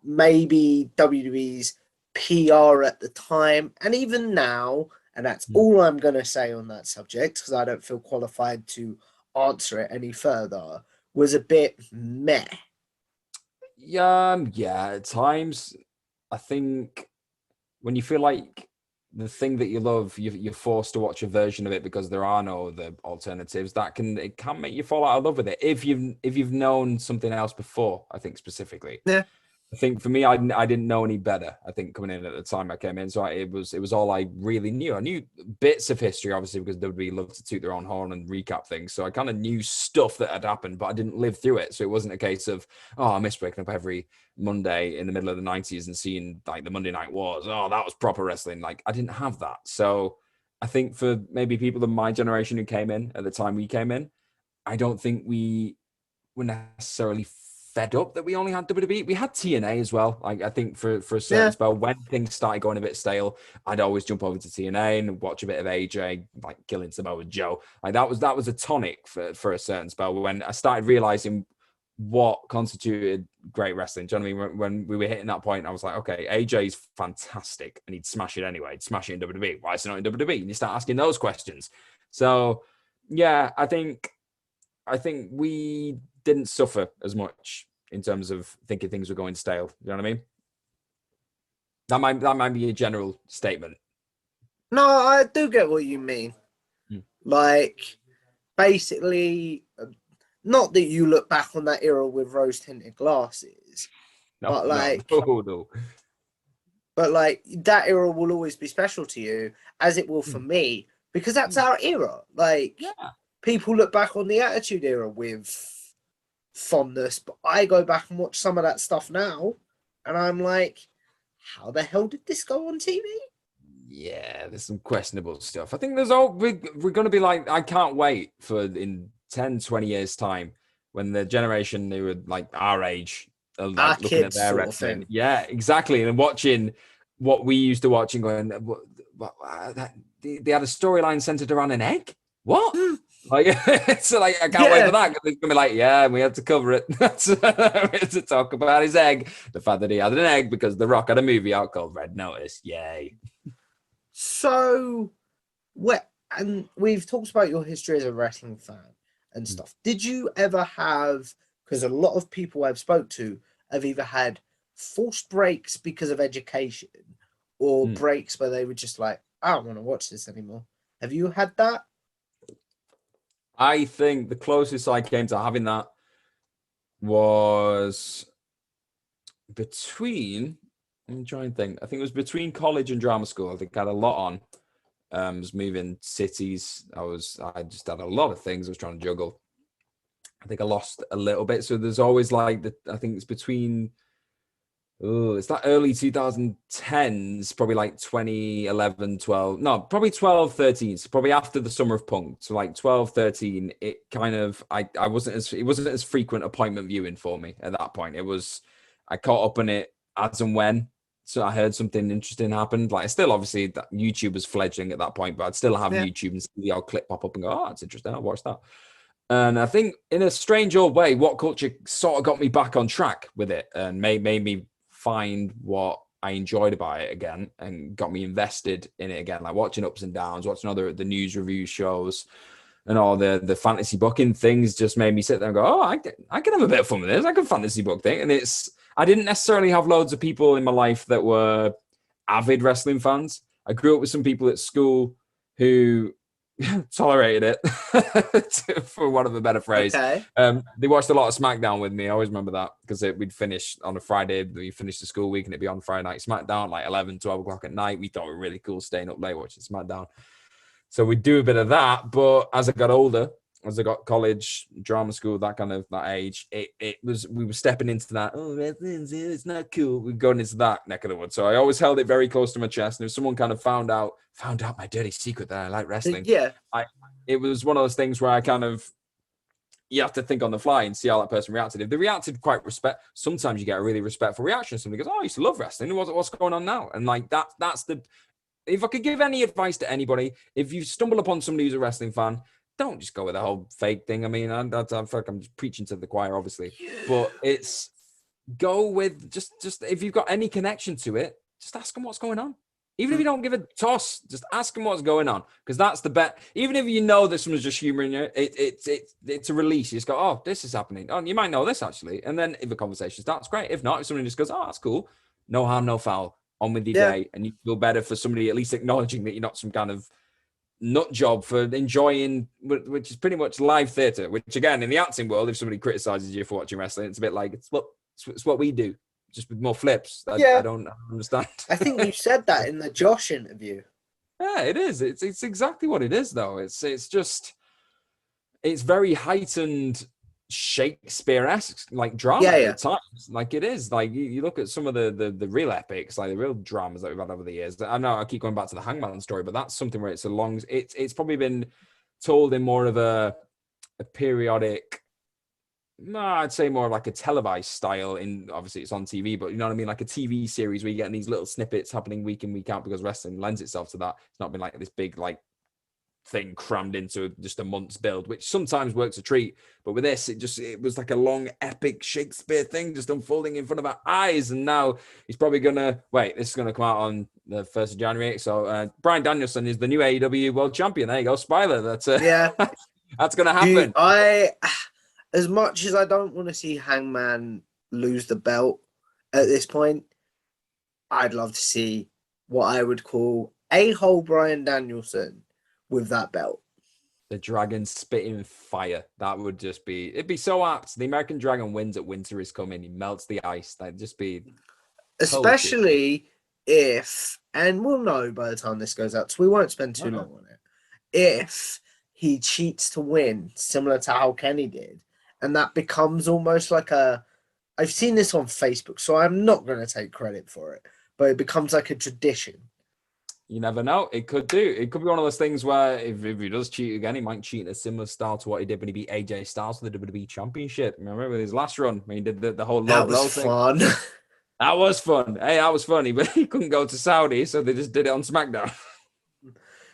maybe WWE's PR at the time, and even now, and that's all I'm going to say on that subject because I don't feel qualified to answer it any further, was a bit meh. Yeah, at times, I think when you feel like the thing that you love, you're forced to watch a version of it because there are no other alternatives. It can make you fall out of love with it if you've known something else before. I think specifically. Yeah. I think for me, I didn't know any better. I think coming in at the time I came in, so it was all I really knew. I knew bits of history, obviously, because WWE love to toot their own horn and recap things. So I kind of knew stuff that had happened, but I didn't live through it. So it wasn't a case of, oh, I miss waking up every Monday in the middle of the 90s and seeing like the Monday Night Wars. Oh, that was proper wrestling. Like I didn't have that. So I think for maybe people of my generation who came in at the time we came in, I don't think we were necessarily fed up that we only had WWE. We had TNA as well. Like I think for a certain spell, when things started going a bit stale, I'd always jump over to TNA and watch a bit of AJ, like killing Samoa Joe. Like that was a tonic for a certain spell when I started realizing what constituted great wrestling. Do you know what I mean? When we were hitting that point, I was like, okay, AJ's fantastic and he'd smash it anyway. He'd smash it in WWE. Why is he not in WWE? And you start asking those questions. So yeah, I think we didn't suffer as much in terms of thinking things were going stale. You know what I mean? That might be a general statement. No, I do get what you mean. Like, basically, not that you look back on that era with rose-tinted glasses, but like that era will always be special to you, as it will for me, because that's our era. Like, people look back on the Attitude Era with fondness, but I go back and watch some of that stuff now, and I'm like, how the hell did this go on TV? Yeah, there's some questionable stuff. I think we're going to be like, I can't wait for in 10, 20 years time when the generation who were like our age are like looking at their wrestling. Yeah, exactly. And watching what we used to watch and going, they had a storyline centered around an egg? What? Like, so like, I can't wait for that. It's gonna be like, yeah, we had to cover it. We had to talk about his egg, the fact that he had an egg because The Rock had a movie out called Red Notice. Yay! So, and we've talked about your history as a wrestling fan and stuff. Did you ever have? Because a lot of people I've spoke to have either had forced breaks because of education, or breaks where they were just like, I don't want to watch this anymore. Have you had that? I think the closest I came to having that was between, I'm trying to think, I think it was between college and drama school. I think I had a lot on. I was moving cities. I just had a lot of things I was trying to juggle. I think I lost a little bit. So there's always like, I think it's between, it's like early 2010s, probably like 2011, 12, no, probably 12, 13. So probably after the summer of punk. So like 12, 13, it kind of, it wasn't as frequent appointment viewing for me at that point. I caught up on it as and when. So I heard something interesting happened. Like, still obviously that YouTube was fledgling at that point, but I'd still have YouTube and see the old clip pop up and go, oh, that's interesting. I'll watch that. And I think in a strange old way, What Culture sort of got me back on track with it and made me find what I enjoyed about it again and got me invested in it again, like watching Ups and Downs, watching other the news review shows and all the fantasy booking things just made me sit there and go, oh, I can have a bit of fun with this. I can fantasy book thing. And I didn't necessarily have loads of people in my life that were avid wrestling fans. I grew up with some people at school who tolerated it, for want of a better phrase. Okay. They watched a lot of SmackDown with me. I always remember that because we'd finish on a Friday. We finished the school week and it'd be on Friday night SmackDown, like 11, 12 o'clock at night. We thought it was really cool staying up late watching SmackDown. So we'd do a bit of that. But as I got older, as I got college, drama school, that age, we were stepping into that, oh, it's not cool. We're going into that neck of the woods. So I always held it very close to my chest. And if someone kind of found out my dirty secret that I like wrestling, it was one of those things where you have to think on the fly and see how that person reacted. If they reacted quite sometimes you get a really respectful reaction. Somebody goes, oh, I used to love wrestling. What's going on now? And like if I could give any advice to anybody, if you stumble upon somebody who's a wrestling fan, don't just go with the whole fake thing. I mean, I feel like I'm just preaching to the choir, obviously, but it's go with just if you've got any connection to it, just ask them what's going on. Even if you don't give a toss, just ask them what's going on, because that's the bet. Even if you know that someone's just humoring you, it's a release. You just go, oh, this is happening. Oh, you might know this actually, and then if the conversation starts, great. If not, if someone just goes, oh, that's cool, no harm, no foul, on with your day, and you feel better for somebody at least acknowledging that you're not some kind of nut job for enjoying, which is pretty much live theatre. Which again, in the acting world, if somebody criticizes you for watching wrestling, it's a bit like it's what we do, just with more flips. I don't understand. I think you said that in the Josh interview. Yeah, it is. It's exactly what it is, though. It's very heightened Shakespeare-esque, like drama at times. Like it is. Like you look at some of the real epics, like the real dramas that we've had over the years. I know I keep going back to the Hangman story, but that's something where it's probably been told in more of a periodic. No, I'd say more of like a televised style. In obviously it's on TV, but you know what I mean, like a TV series where you get these little snippets happening week in, week out, because wrestling lends itself to that. It's not been like this big like thing crammed into just a month's build, which sometimes works a treat. But with this, it was like a long epic Shakespeare thing just unfolding in front of our eyes. And now he's probably gonna this is gonna come out on the 1st of January. So Bryan Danielson is the new AEW World Champion. There you go, spoiler. That's that's gonna happen. As much as I don't want to see Hangman lose the belt at this point, I'd love to see what I would call a-hole Bryan Danielson with that belt. The dragon spitting fire. That would just be, it'd be so apt. The American Dragon wins at Winter is Coming. He melts the ice. That'd just be... Especially if, and we'll know by the time this goes out, so we won't spend too long on it, if he cheats to win, similar to how Kenny did. And that becomes almost like I've seen this on Facebook, so I'm not going to take credit for it, but it becomes like a tradition. You never know. It could do. It could be one of those things where if he does cheat again, he might cheat in a similar style to what he did when he beat AJ Styles for the WWE Championship. Remember with his last run when he did the whole low blow thing? Fun. That was fun. Hey, that was funny, but he couldn't go to Saudi, so they just did it on SmackDown.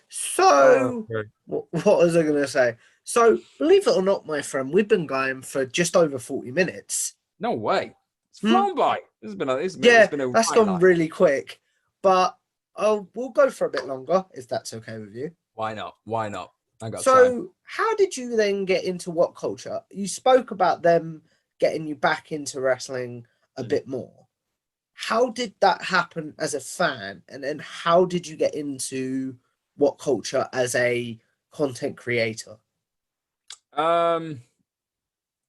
So, what was I going to say? So, believe it or not, my friend, we've been going for just over 40 minutes. No way. It's flown by. It's been that's gone really quick. But we'll go for a bit longer, if that's okay with you. Why not? I got time. How did you then get into What Culture? You spoke about them getting you back into wrestling a bit more. How did that happen as a fan? And then how did you get into What Culture as a content creator?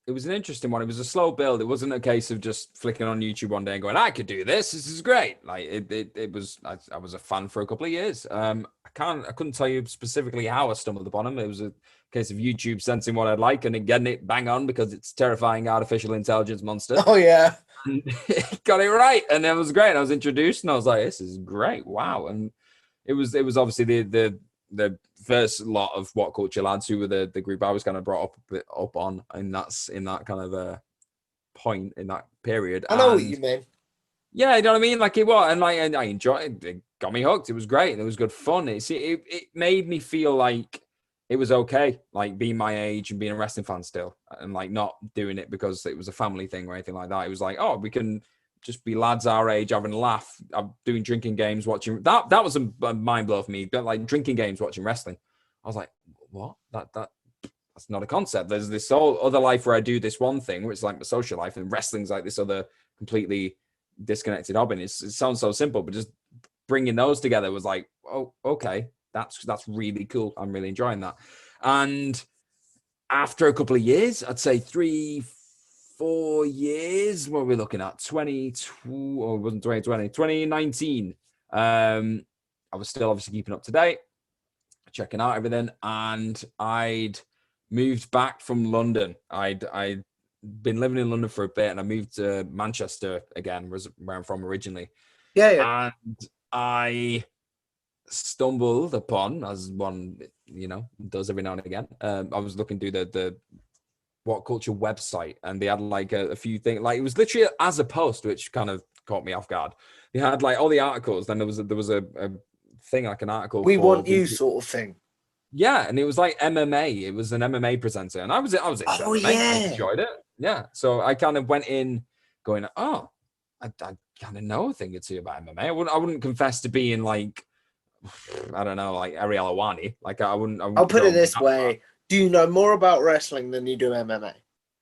It was an interesting one. It was a slow build. It wasn't a case of just flicking on YouTube one day and going, I could do this. This is great. Like it was, I was a fan for a couple of years. I couldn't tell you specifically how I stumbled upon them. It was a case of YouTube sensing what I'd like and then getting it bang on because it's terrifying artificial intelligence monster. Oh yeah. And got it right. And it was great. I was introduced and I was like, this is great. Wow. And it was obviously the first lot of What Culture lads who were the group I was kind of brought up on, and that's in that kind of a point in that period. I know what you mean. Yeah, you know what I mean? Like it was, and like I enjoyed it. It got me hooked. It was great and it was good fun. It made me feel like it was okay, like being my age and being a wrestling fan still, and like not doing it because it was a family thing or anything like that. It was like, oh, we can just be lads our age having a laugh. I'm doing drinking games, watching that. That was a mind blow for me. But like drinking games, watching wrestling. I was like, what? That's not a concept. There's this whole other life where I do this one thing, which is like my social life, and wrestling's like this other completely disconnected hobby. It sounds so simple, but just bringing those together was like, oh, okay, that's really cool. I'm really enjoying that. And after a couple of years, I'd say 3-4 years, what are we looking at? 2019. I was still obviously keeping up to date, checking out everything, and I'd moved back from London. I'd been living in London for a bit, and I moved to Manchester again, where I'm from originally. Yeah. And I stumbled upon, as one does every now and again. I was looking through the What Culture website, and they had like a few things. Like it was literally as a post, which kind of caught me off guard. They had like all the articles. Then there was a thing, like an article. We want you sort of thing. Yeah, and it was like MMA. It was an MMA presenter, and I was Oh, yeah. I enjoyed it. Yeah, so I kind of went in going, oh, I kind of know a thing or two about MMA. I wouldn't confess to being like, I don't know, like Ariel Awani. Like I wouldn't I'll put go it this that way. far. Do you know more about wrestling than you do MMA?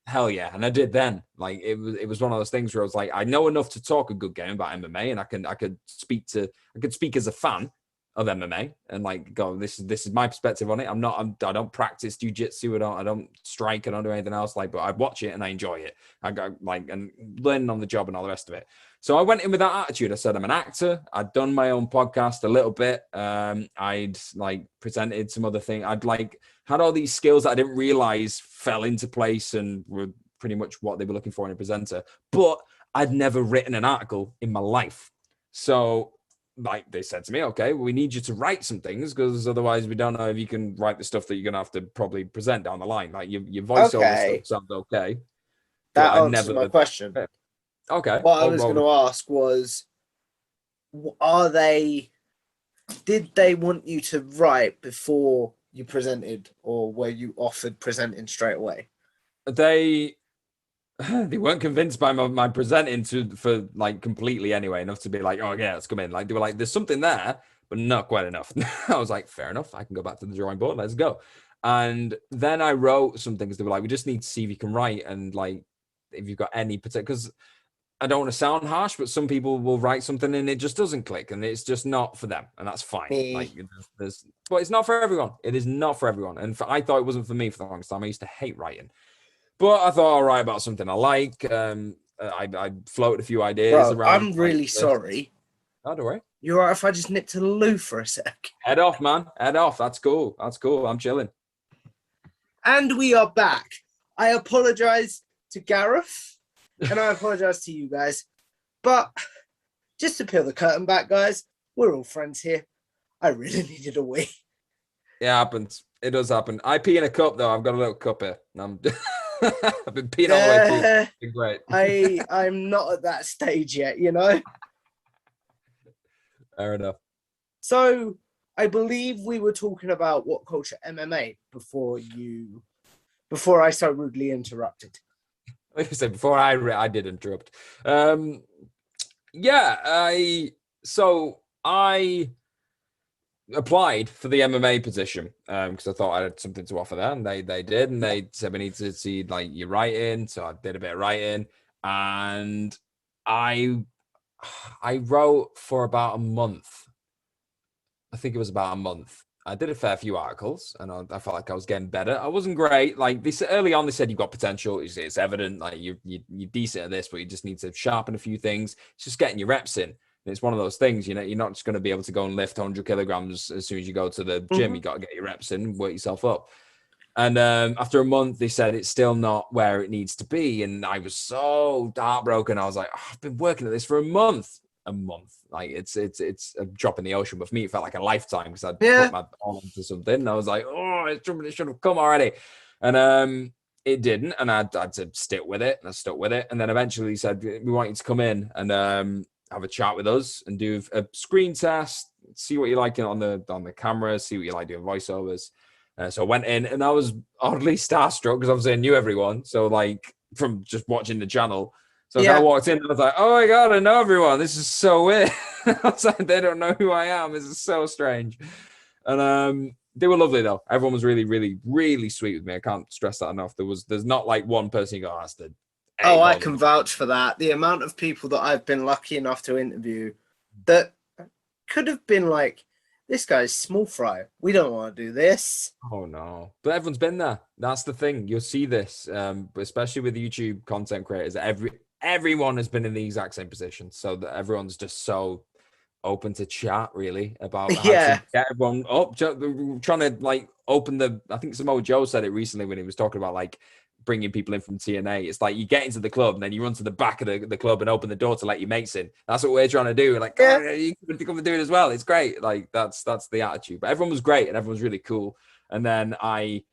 Hell yeah, and I did then. Like it was one of those things where I was like, I know enough to talk a good game about MMA, and I could speak as a fan of MMA and like go, this is my perspective on it. I don't practice jiu-jitsu, I don't strike, I don't do anything else, like, but I watch it and I enjoy it. I go like and learning on the job and all the rest of it. So I went in with that attitude. I said I'm an actor. I'd done my own podcast a little bit. I'd like presented some other thing. I'd like had all these skills that I didn't realize fell into place and were pretty much what they were looking for in a presenter. But I'd never written an article in my life. So like they said to me, okay, well, we need you to write some things because otherwise we don't know if you can write the stuff that you're going to have to probably present down the line. Like your voiceover stuff sounds okay. That answers my question. Okay. What I was going to ask was, did they want you to write before you presented, or were you offered presenting straight away? They weren't convinced by my presenting for like completely anyway, enough to be like, oh yeah, let's come in. Like they were like, there's something there, but not quite enough. I was like, fair enough. I can go back to the drawing board. Let's go. And then I wrote some things that were like, we just need to see if you can write and like if you've got any particular, because I don't want to sound harsh, but some people will write something and it just doesn't click and it's just not for them. And that's fine. Like but it's not for everyone. It is not for everyone. And I thought it wasn't for me for the longest time. I used to hate writing, but I thought I'll write about something I like. I floated a few ideas around. I'm really sorry. Oh, don't worry. You're all right if I just nip to the loo for a sec? Head off, man. Head off. That's cool. I'm chilling. And we are back. I apologize to Gareth. And I apologize to you guys. But just to peel the curtain back, guys, we're all friends here. I really needed a wee. It happens. It does happen. I pee in a cup, though. I've got a little cup here. I've been peeing all the way through. It's been great. I'm not at that stage yet, you know? Fair enough. So I believe we were talking about What Culture MMA before I so rudely interrupted. Like I said before, I did interrupt. I applied for the MMA position because I thought I had something to offer there, and they did, and they said we need to see like your writing. So I did a bit of writing, and I wrote for about a month. I think it was about a month. I did a fair few articles, and I felt like I was getting better. I wasn't great. Like this early on, they said you've got potential. It's evident. Like you're decent at this, but you just need to sharpen a few things. It's just getting your reps in. And it's one of those things, you know. You're not just going to be able to go and lift 100 kilograms as soon as you go to the gym. Mm-hmm. You got to get your reps in, work yourself up. And after a month, they said it's still not where it needs to be, and I was so heartbroken. I was like, I've been working at this for a month. Like it's a drop in the ocean, but for me it felt like a lifetime because I'd put my all into something and I was like, oh, it should have come already, and it didn't, and I had to stick with it, and I stuck with it, and then eventually he said we want you to come in and have a chat with us and do a screen test, see what you like on the camera, see what you like doing voiceovers. So I went in and I was oddly starstruck because obviously I knew everyone, so like from just watching the channel. So I walked in and I was like, oh my God, I know everyone. This is so weird. I was like, they don't know who I am. This is so strange. And they were lovely though. Everyone was really, really, really sweet with me. I can't stress that enough. There's not like one person you go, that's the I can vouch for that. The amount of people that I've been lucky enough to interview that could have been like, this guy's small fry. We don't want to do this. Oh no. But everyone's been there. That's the thing. You'll see this, especially with YouTube content creators. Everyone has been in the exact same position, so that everyone's just so open to chat, really, about how to get everyone up. Trying to like open I think Samoa Joe said it recently when he was talking about like bringing people in from TNA. It's like you get into the club and then you run to the back of the club and open the door to let your mates in. That's what we're trying to do. We're like, you can come and do it as well. It's great. Like that's the attitude. But everyone was great and everyone was really cool. And then I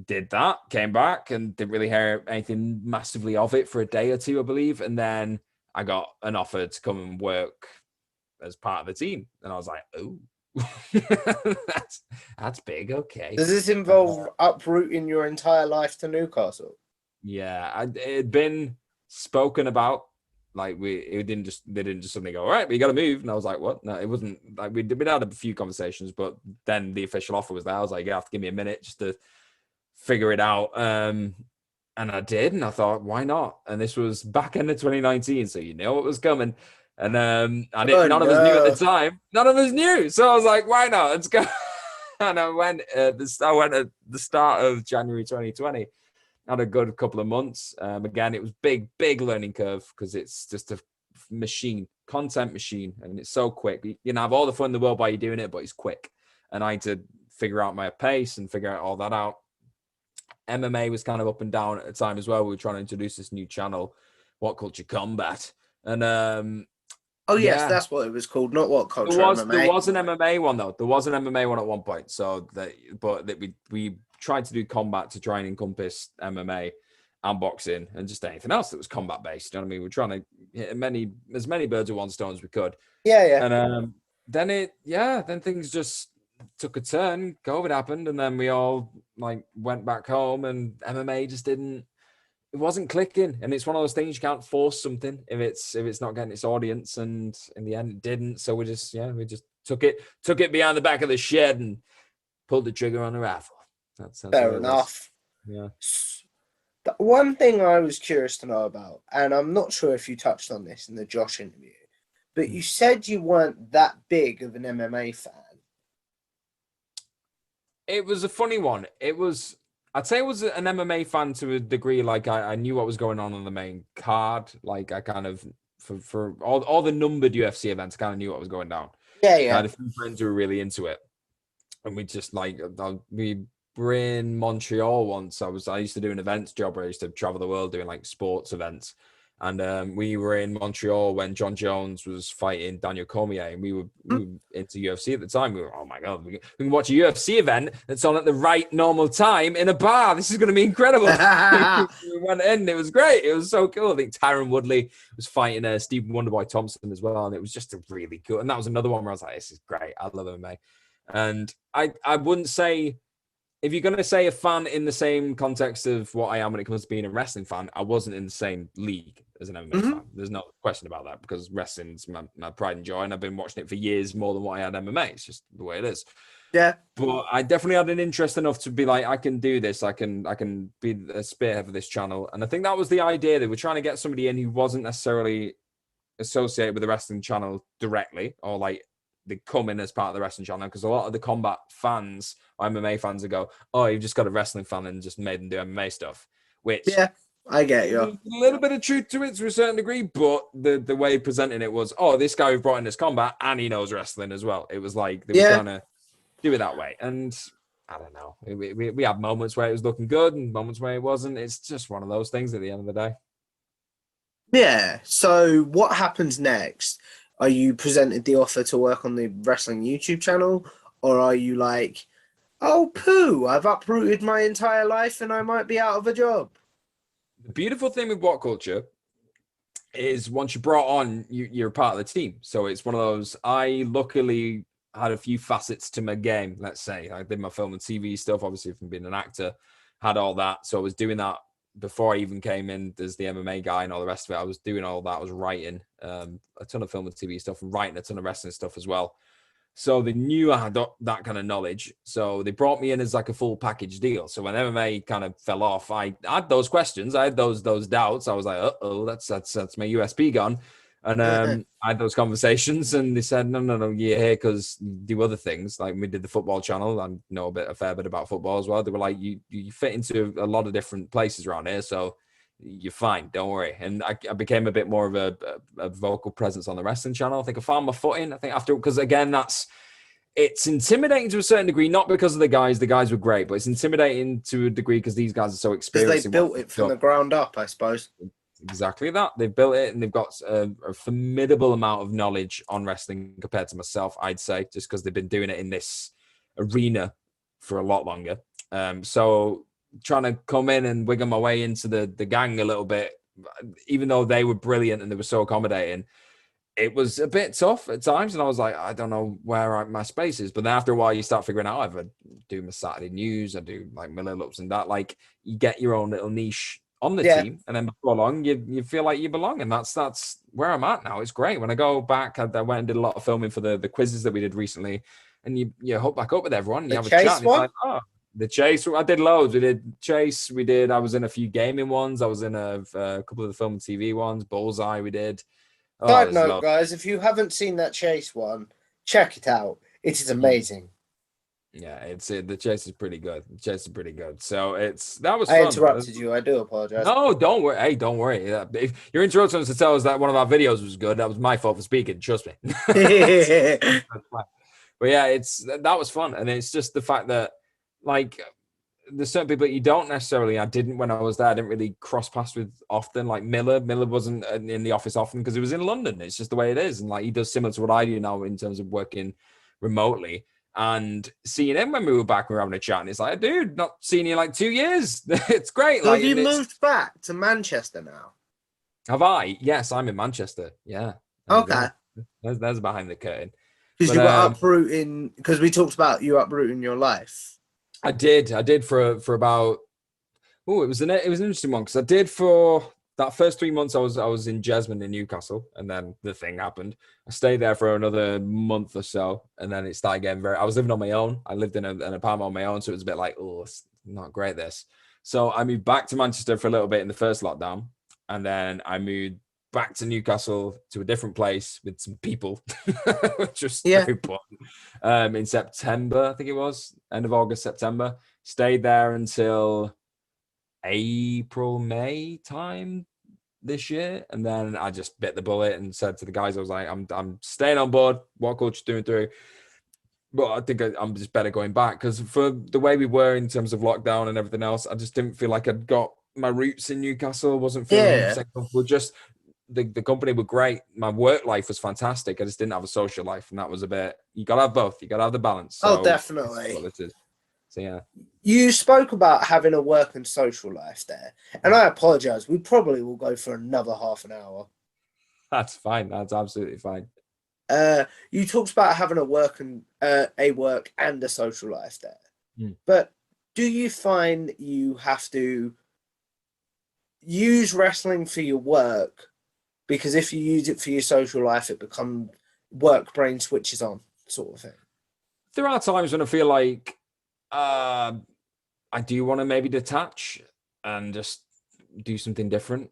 did that, came back and didn't really hear anything massively of it for a day or two, I believe. And then I got an offer to come and work as part of the team. And I was like, oh, that's big. Okay. Does this involve uprooting your entire life to Newcastle? Yeah, it had been spoken about Like they didn't just suddenly go, all right, we got to move. And I was like, what? No, it wasn't like we'd had a few conversations, but then the official offer was there. I was like, you have to give me a minute just to figure it out. And I did, and I thought, why not? And this was back end of 2019, so you know what was coming. And I didn't. None of us knew at the time. None of us knew, so I was like, why not? Let's go. And I went at the start of January 2020. Had a good couple of months. Again, it was big learning curve because it's just a content machine, and it's so quick. You can have all the fun in the world while you're doing it, but it's quick. And I had to figure out my pace and figure out all that out. MMA was kind of up and down at the time as well. We were trying to introduce this new channel, What Culture Combat, and oh yes, that's what it was called, not What Culture MMA. There was an MMA one though. There was an MMA one at one point. So we tried to do combat to try and encompass MMA and boxing and just anything else that was combat based. You know what I mean? We're trying to hit as many birds with one stone as we could. Yeah. And then things just took a turn. COVID happened, and then we all like went back home, and MMA just it wasn't clicking. And it's one of those things you can't force something if it's not getting its audience, and in the end it didn't. So we just took it behind the back of the shed and pulled the trigger on the rifle. That's fair enough. Yeah. The one thing I was curious to know about, and I'm not sure if you touched on this in the Josh interview, but you said you weren't that big of an MMA fan. It was a funny one. I'd say I was an MMA fan to a degree. Like I knew what was going on the main card. Like I kind of, for all the numbered UFC events, I kind of knew what was going down. Yeah. I had a few friends who were really into it. And we just we were in Montreal once. I used to do an events job where I used to travel the world doing like sports events. And we were in Montreal when John Jones was fighting Daniel Cormier, and we were into UFC at the time. We were, oh my God, we can watch a UFC event that's on at the right normal time in a bar. This is going to be incredible. We went in, it was great. It was so cool. I think Tyron Woodley was fighting Stephen Wonderboy Thompson as well, and it was just a really cool. And that was another one where I was like, this is great. I love MMA. And I wouldn't say, if you're going to say a fan in the same context of what I am when it comes to being a wrestling fan, I wasn't in the same league as an MMA fan. There's no question about that, because wrestling's my pride and joy, and I've been watching it for years more than what I had MMA. It's just the way it is. Yeah. But I definitely had an interest enough to be like, I can do this. I can be a spearhead of this channel. And I think that was the idea, that we're trying to get somebody in who wasn't necessarily associated with the wrestling channel directly, or like they come in as part of the wrestling channel, because a lot of the combat fans, or MMA fans, would go, oh, you've just got a wrestling fan and just made them do MMA stuff, which I get you. A little bit of truth to it to a certain degree, but the way presenting it was, oh, this guy who brought in this combat and he knows wrestling as well. It was like they were trying to do it that way. And I don't know. We had moments where it was looking good and moments where it wasn't. It's just one of those things at the end of the day. Yeah. So what happens next? Are you presented the offer to work on the wrestling YouTube channel, or are you like, oh, poo, I've uprooted my entire life and I might be out of a job? The beautiful thing with What Culture is once you're brought on, you're part of the team. So it's one of those, I luckily had a few facets to my game, let's say. I did my film and TV stuff, obviously from being an actor, had all that. So I was doing that before I even came in as the MMA guy and all the rest of it. I was doing all that. I was writing a ton of film and TV stuff and writing a ton of wrestling stuff as well. So they knew I had that kind of knowledge. So they brought me in as like a full package deal. So when MMA kind of fell off, I had those questions. I had those doubts. I was like, uh-oh, that's my USP gone. And I had those conversations, and they said, no, you're here because you do other things. Like we did the football channel. I know a fair bit about football as well. They were like, you fit into a lot of different places around here, so you're fine. Don't worry. And I became a bit more of a vocal presence on the wrestling channel. I think I found my footing. I think after, because again, it's intimidating to a certain degree, not because of the guys. The guys were great, but it's intimidating to a degree because these guys are so experienced. Because they built it from the ground up, I suppose. Exactly that. They've built it, and they've got a formidable amount of knowledge on wrestling compared to myself, I'd say, just because they've been doing it in this arena for a lot longer. So trying to come in and wiggle my way into the gang a little bit, even though they were brilliant and they were so accommodating, it was a bit tough at times. And I was like, I don't know where my space is. But then after a while, you start figuring out, I do my Saturday news, I do like my little ups and that. Like you get your own little niche on the team, and then before long you feel like you belong, and that's where I'm at now. It's great. When I go back, I went and did a lot of filming for the quizzes that we did recently, and you hook back up with everyone, and you have a chat, and it's like, oh, the chase. I did loads. We did chase. I was in a few gaming ones. I was in a couple of the film and TV ones. Bullseye. We did. Side note, guys, if you haven't seen that chase one, check it out. It is amazing. Yeah, the chase is pretty good. The chase is pretty good. So that was I fun. interrupted you. I do apologize. No, don't worry. Hey, don't worry. If you're interrupting us to tell us that one of our videos was good, that was my fault for speaking. Trust me. But yeah, that was fun, and it's just the fact that like there's certain people that you don't necessarily. I didn't when I was there. I didn't really cross paths with often. Like Miller wasn't in the office often because he was in London. It's just the way it is, and like he does similar to what I do now in terms of working remotely. And seeing him when we were back, we were having a chat, and it's like, dude, not seeing you like 2 years. It's great. So have you moved back to Manchester now? Have I? Yes, I'm in Manchester. Yeah. Okay. There's behind the curtain. Because you were uprooting. Because we talked about you uprooting your life. I did for about. Oh, it was an interesting one because I did for that first 3 months. I was in Jesmond in Newcastle, and then the thing happened. I stayed there for another month or so, and then it started getting I was living on my own. I lived in an apartment on my own, so it was a bit like, oh, it's not great this. So I moved back to Manchester for a little bit in the first lockdown, and then I moved back to Newcastle to a different place with some people, which was very important. In September, I think it was end of August, September. Stayed there until April, May time this year, and then I just bit the bullet and said to the guys, I was like, I'm staying on board. What culture's doing through, but I think I'm just better going back because for the way we were in terms of lockdown and everything else, I just didn't feel like I'd got my roots in Newcastle. Wasn't feeling 100% comfortable. Just the company were great. My work life was fantastic. I just didn't have a social life, and that was a bit. You gotta have both. You gotta have the balance. So oh, definitely. That's what it is. So yeah. You spoke about having a work and social life there, and I apologize. We probably will go for another half an hour. That's fine. That's absolutely fine. You talked about having a work and a social life there, but do you find you have to use wrestling for your work? Because if you use it for your social life, it becomes work brain switches on sort of thing. There are times when I feel like I do want to maybe detach and just do something different.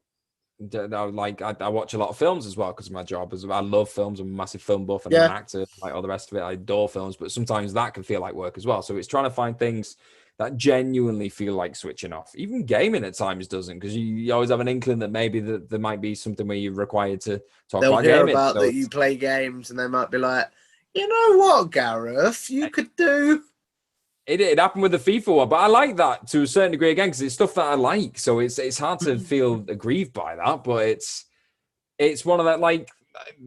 Like I watch a lot of films as well because of my job. I love films. I'm a massive film buff and I'm an actor, like all the rest of it. I adore films, but sometimes that can feel like work as well. So it's trying to find things that genuinely feel like switching off. Even gaming at times doesn't, because you always have an inkling that maybe there might be something where you're required to talk about gaming. They'll hear about that you play games and they might be like, you know what, Gareth, you could do. It happened with the FIFA one, but I like that to a certain degree again because it's stuff that I like. So it's hard to feel aggrieved by that, but it's one of that, like,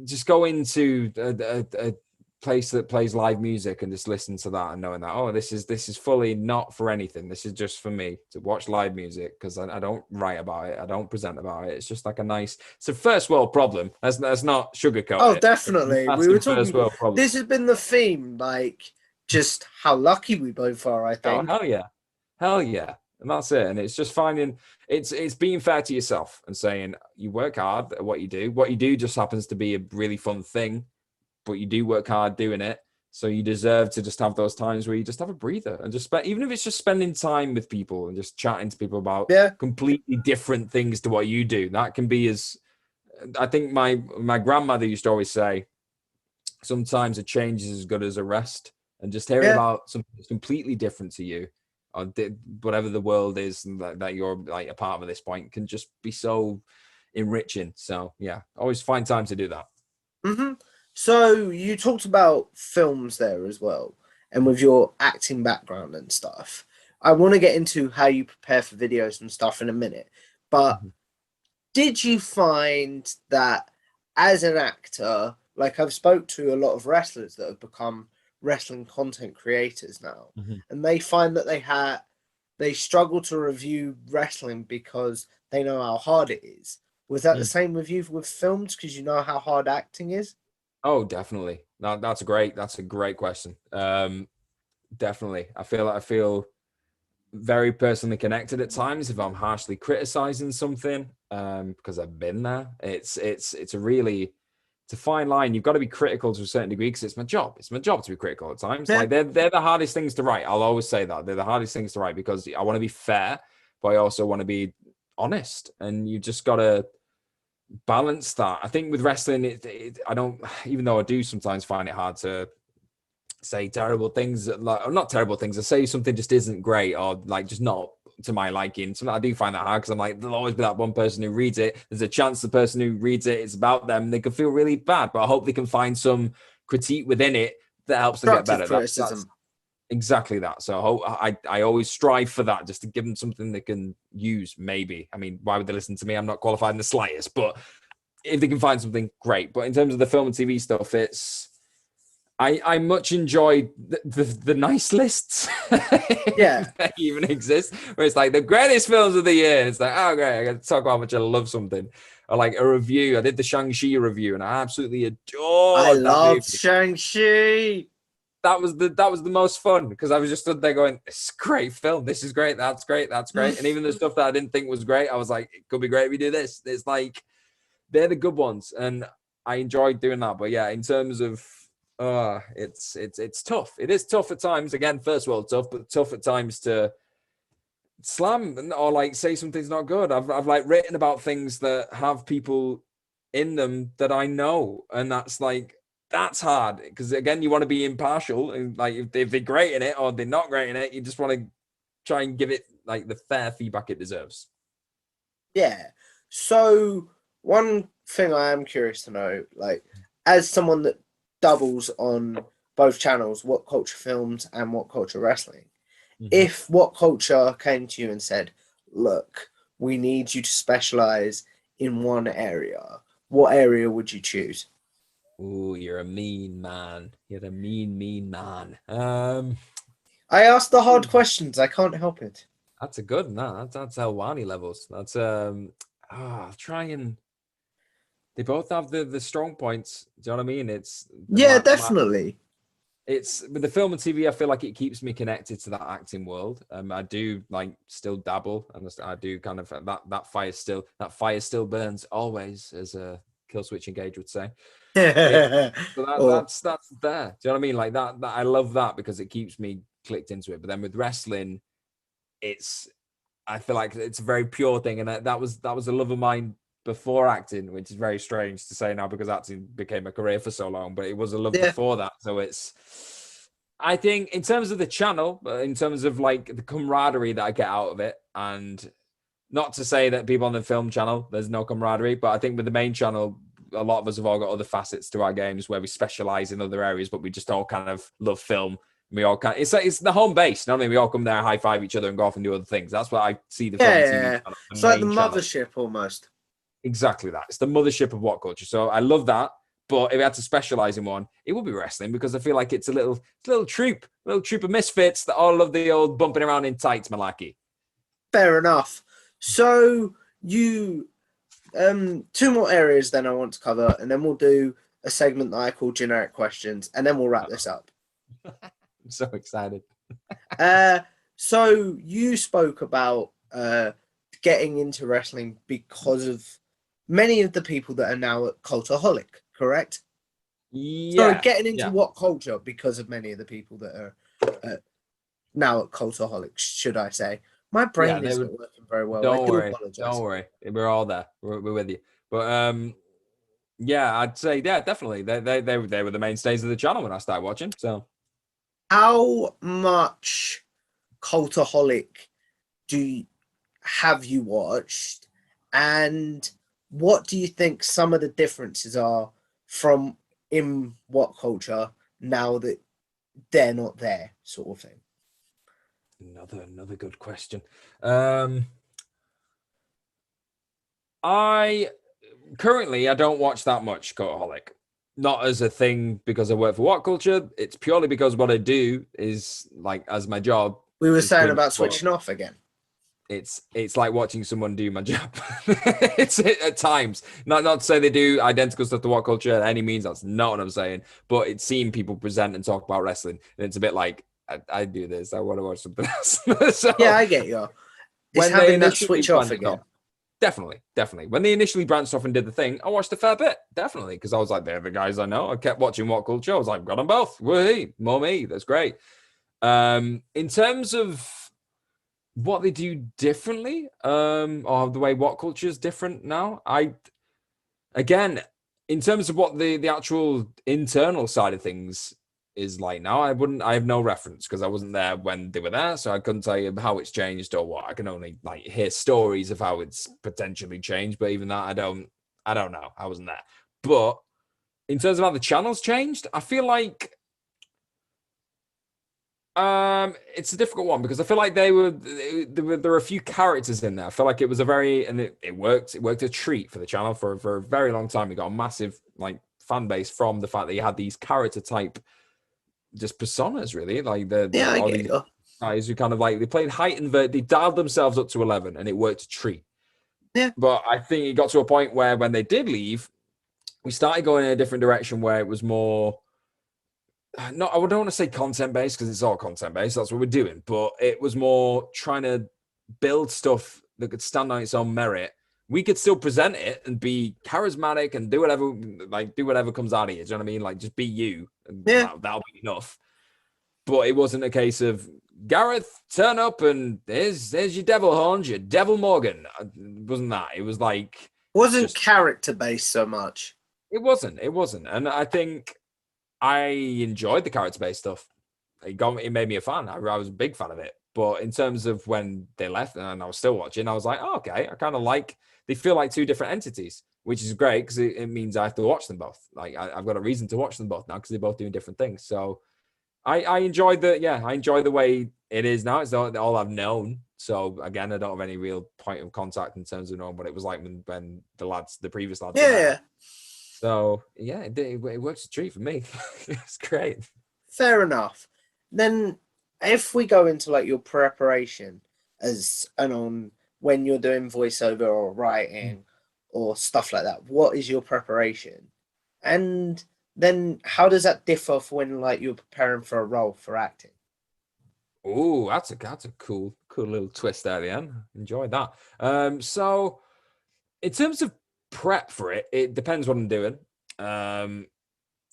just go into a place that plays live music and just listen to that and knowing that, oh, this is fully not for anything. This is just for me to watch live music because I don't write about it. I don't present about it. It's just like it's a first world problem. That's not sugarcoat. Oh, definitely. We were talking. First world problem. This has been the theme, like just how lucky we both are. I think. Oh, hell yeah, and that's it. And it's just finding it's being fair to yourself and saying you work hard at what you do. What you do just happens to be a really fun thing. But you do work hard doing it, so you deserve to just have those times where you just have a breather and just even if it's just spending time with people and just chatting to people about completely different things to what you do. That can be I think my grandmother used to always say, sometimes a change is as good as a rest, and just hearing about something that's completely different to you, or whatever the world is that you're like a part of at this point, can just be so enriching. So yeah, always find time to do that. Mm-hmm. So you talked about films there as well, and with your acting background and stuff. I want to get into how you prepare for videos and stuff in a minute, but did you find that as an actor, like I've spoke to a lot of wrestlers that have become wrestling content creators now, and they find that they struggle to review wrestling because they know how hard it is. Was that the same with you with films because you know how hard acting is? Oh, definitely. That's a great question. Definitely. I feel very personally connected at times if I'm harshly criticizing something, because I've been there. It's a really, it's a fine line. You've got to be critical to a certain degree because it's my job. It's my job to be critical at times. Yeah. Like they're the hardest things to write. I'll always say that they're the hardest things to write because I want to be fair, but I also want to be honest. And you just got to balance that. I think with wrestling, I don't, even though I do sometimes find it hard to say terrible things, like, or not terrible things, I say something just isn't great or like just not to my liking. So I do find that hard because I'm like, there'll always be that one person who reads it. There's a chance the person who reads it, it's about them. They can feel really bad, but I hope they can find some critique within it that helps them get better. Criticism. Exactly that. So I always strive for that, just to give them something they can use. Maybe, I mean, why would they listen to me? I'm not qualified in the slightest, but if they can find something, great. But in terms of the film and TV stuff, it's I much enjoy the nice lists. Yeah. That even exist, where it's like the greatest films of the year. And it's like, oh great, I got to talk about how much I love something. Or like a review. I did the Shang-Chi review and I absolutely adored I that love movie. Shang-Chi. That was the most fun because I was just stood there going, "It's a great film. This is great. That's great. That's great." And even the stuff that I didn't think was great, I was like, "It could be great if we do this." It's like they're the good ones, and I enjoyed doing that. But yeah, in terms of it's tough. It is tough at times. Again, first world tough, but tough at times to slam or like say something's not good. I've like written about things that have people in them that I know, and that's hard because again, you want to be impartial and like if they're great in it or they're not great in it, you just want to try and give it like the fair feedback it deserves. Yeah. So one thing I am curious to know, like as someone that doubles on both channels, What Culture Films and What Culture Wrestling, if What Culture came to you and said, look, we need you to specialize in one area, what area would you choose? Ooh, you're a mean man. You're a mean man. I ask the hard questions. I can't help it. That's a good no. That's Elwani levels. That's try and they both have the strong points. Do you know what I mean? It's Definitely. It's with the film and TV. I feel like it keeps me connected to that acting world. I do like still dabble, and I do kind of that fire still burns always, as a Killswitch Engage would say. So that's there. Do you know what I mean? Like that I love that because it keeps me clicked into it. But then with wrestling, I feel like it's a very pure thing, and that was a love of mine before acting, which is very strange to say now because acting became a career for so long. But it was a love before that. So I think in terms of the channel, in terms of like the camaraderie that I get out of it, and not to say that people on the film channel there's no camaraderie, but I think with the main channel, a lot of us have all got other facets to our games where we specialize in other areas, but we just all kind of love film. We all kind of, it's the home base. Not only we all come there, high five each other, and go off and do other things. That's what I see the film TV. It's like the mothership almost. Exactly that. It's the mothership of What Culture. So I love that. But if we had to specialize in one, it would be wrestling because I feel like it's a little troop of misfits that all love the old bumping around in tights malarkey. Fair enough. So you, two more areas then I want to cover, and then we'll do a segment that I call generic questions, and then we'll wrap this up. I'm so excited. So you spoke about getting into wrestling because of many of the people that are now at Cultaholic, correct? Yeah. So getting into What Culture because of many of the people that are now at Cultaholic, should I say? My brain isn't working very well. Don't worry. Apologize. Don't worry. We're all there. We're with you. But I'd say definitely. They were the mainstays of the channel when I started watching. So how much Cultaholic have you watched, and what do you think some of the differences are from in What Culture now that they're not there, sort of thing? Another good question. I don't watch that much Cultaholic. Not as a thing because I work for What Culture. It's purely because what I do is like as my job. We were saying about switching off again. It's like watching someone do my job. It's at times. Not to say they do identical stuff to What Culture at any means. That's not what I'm saying. But it's seeing people present and talk about wrestling, and it's a bit like I do this. I want to watch something else. So, Yeah, I get you. It's when they having that initially switch off branched again. off, definitely. When they initially branched off and did the thing, I watched a fair bit, definitely, because I was like, they're the guys I know. I kept watching What Culture. I was like, got them both. Woo-hoo, more me. That's great. In terms of what they do differently, or the way What Culture is different now, again, in terms of what the actual internal side of things is like now, I have no reference because I wasn't there when they were there, so I couldn't tell you how it's changed or what. I can only like hear stories of how it's potentially changed, but even that I don't know. I wasn't there. But in terms of how the channel's changed, I feel like it's a difficult one because I feel like there were a few characters in there. I feel like it was a very, and it worked a treat for the channel for a very long time. We got a massive like fan base from the fact that you had these character type just personas, really, like all these guys who kind of like they played heightened, they dialed themselves up to 11 and it worked a treat. Yeah. But I think it got to a point where when they did leave, we started going in a different direction where it was more, I don't want to say content based because it's all content based. That's what we're doing. But it was more trying to build stuff that could stand on its own merit. We could still present it and be charismatic and do whatever comes out of you. Do you know what I mean? Like just be you. And that'll be enough. But it wasn't a case of Gareth, turn up and there's your devil horns, your devil Morgan. It wasn't that. It was like It wasn't character based so much. It wasn't. And I think I enjoyed the character-based stuff. It made me a fan. I was a big fan of it. But in terms of when they left and I was still watching, I was like, oh, okay, I kind of like, they feel like two different entities, which is great because it means I have to watch them both. Like I've got a reason to watch them both now because they're both doing different things. So I enjoyed the way it is now. It's all I've known. So again, I don't have any real point of contact in terms of knowing what it was like when the previous lads. Yeah. So yeah, it works a treat for me. It's great. Fair enough. Then, if we go into like your preparation on when you're doing voiceover or writing or stuff like that, what is your preparation? And then, how does that differ for when like you're preparing for a role for acting? Oh, that's a cool little twist there, Ian. Enjoyed that. So in terms of prep for it, it depends what I'm doing.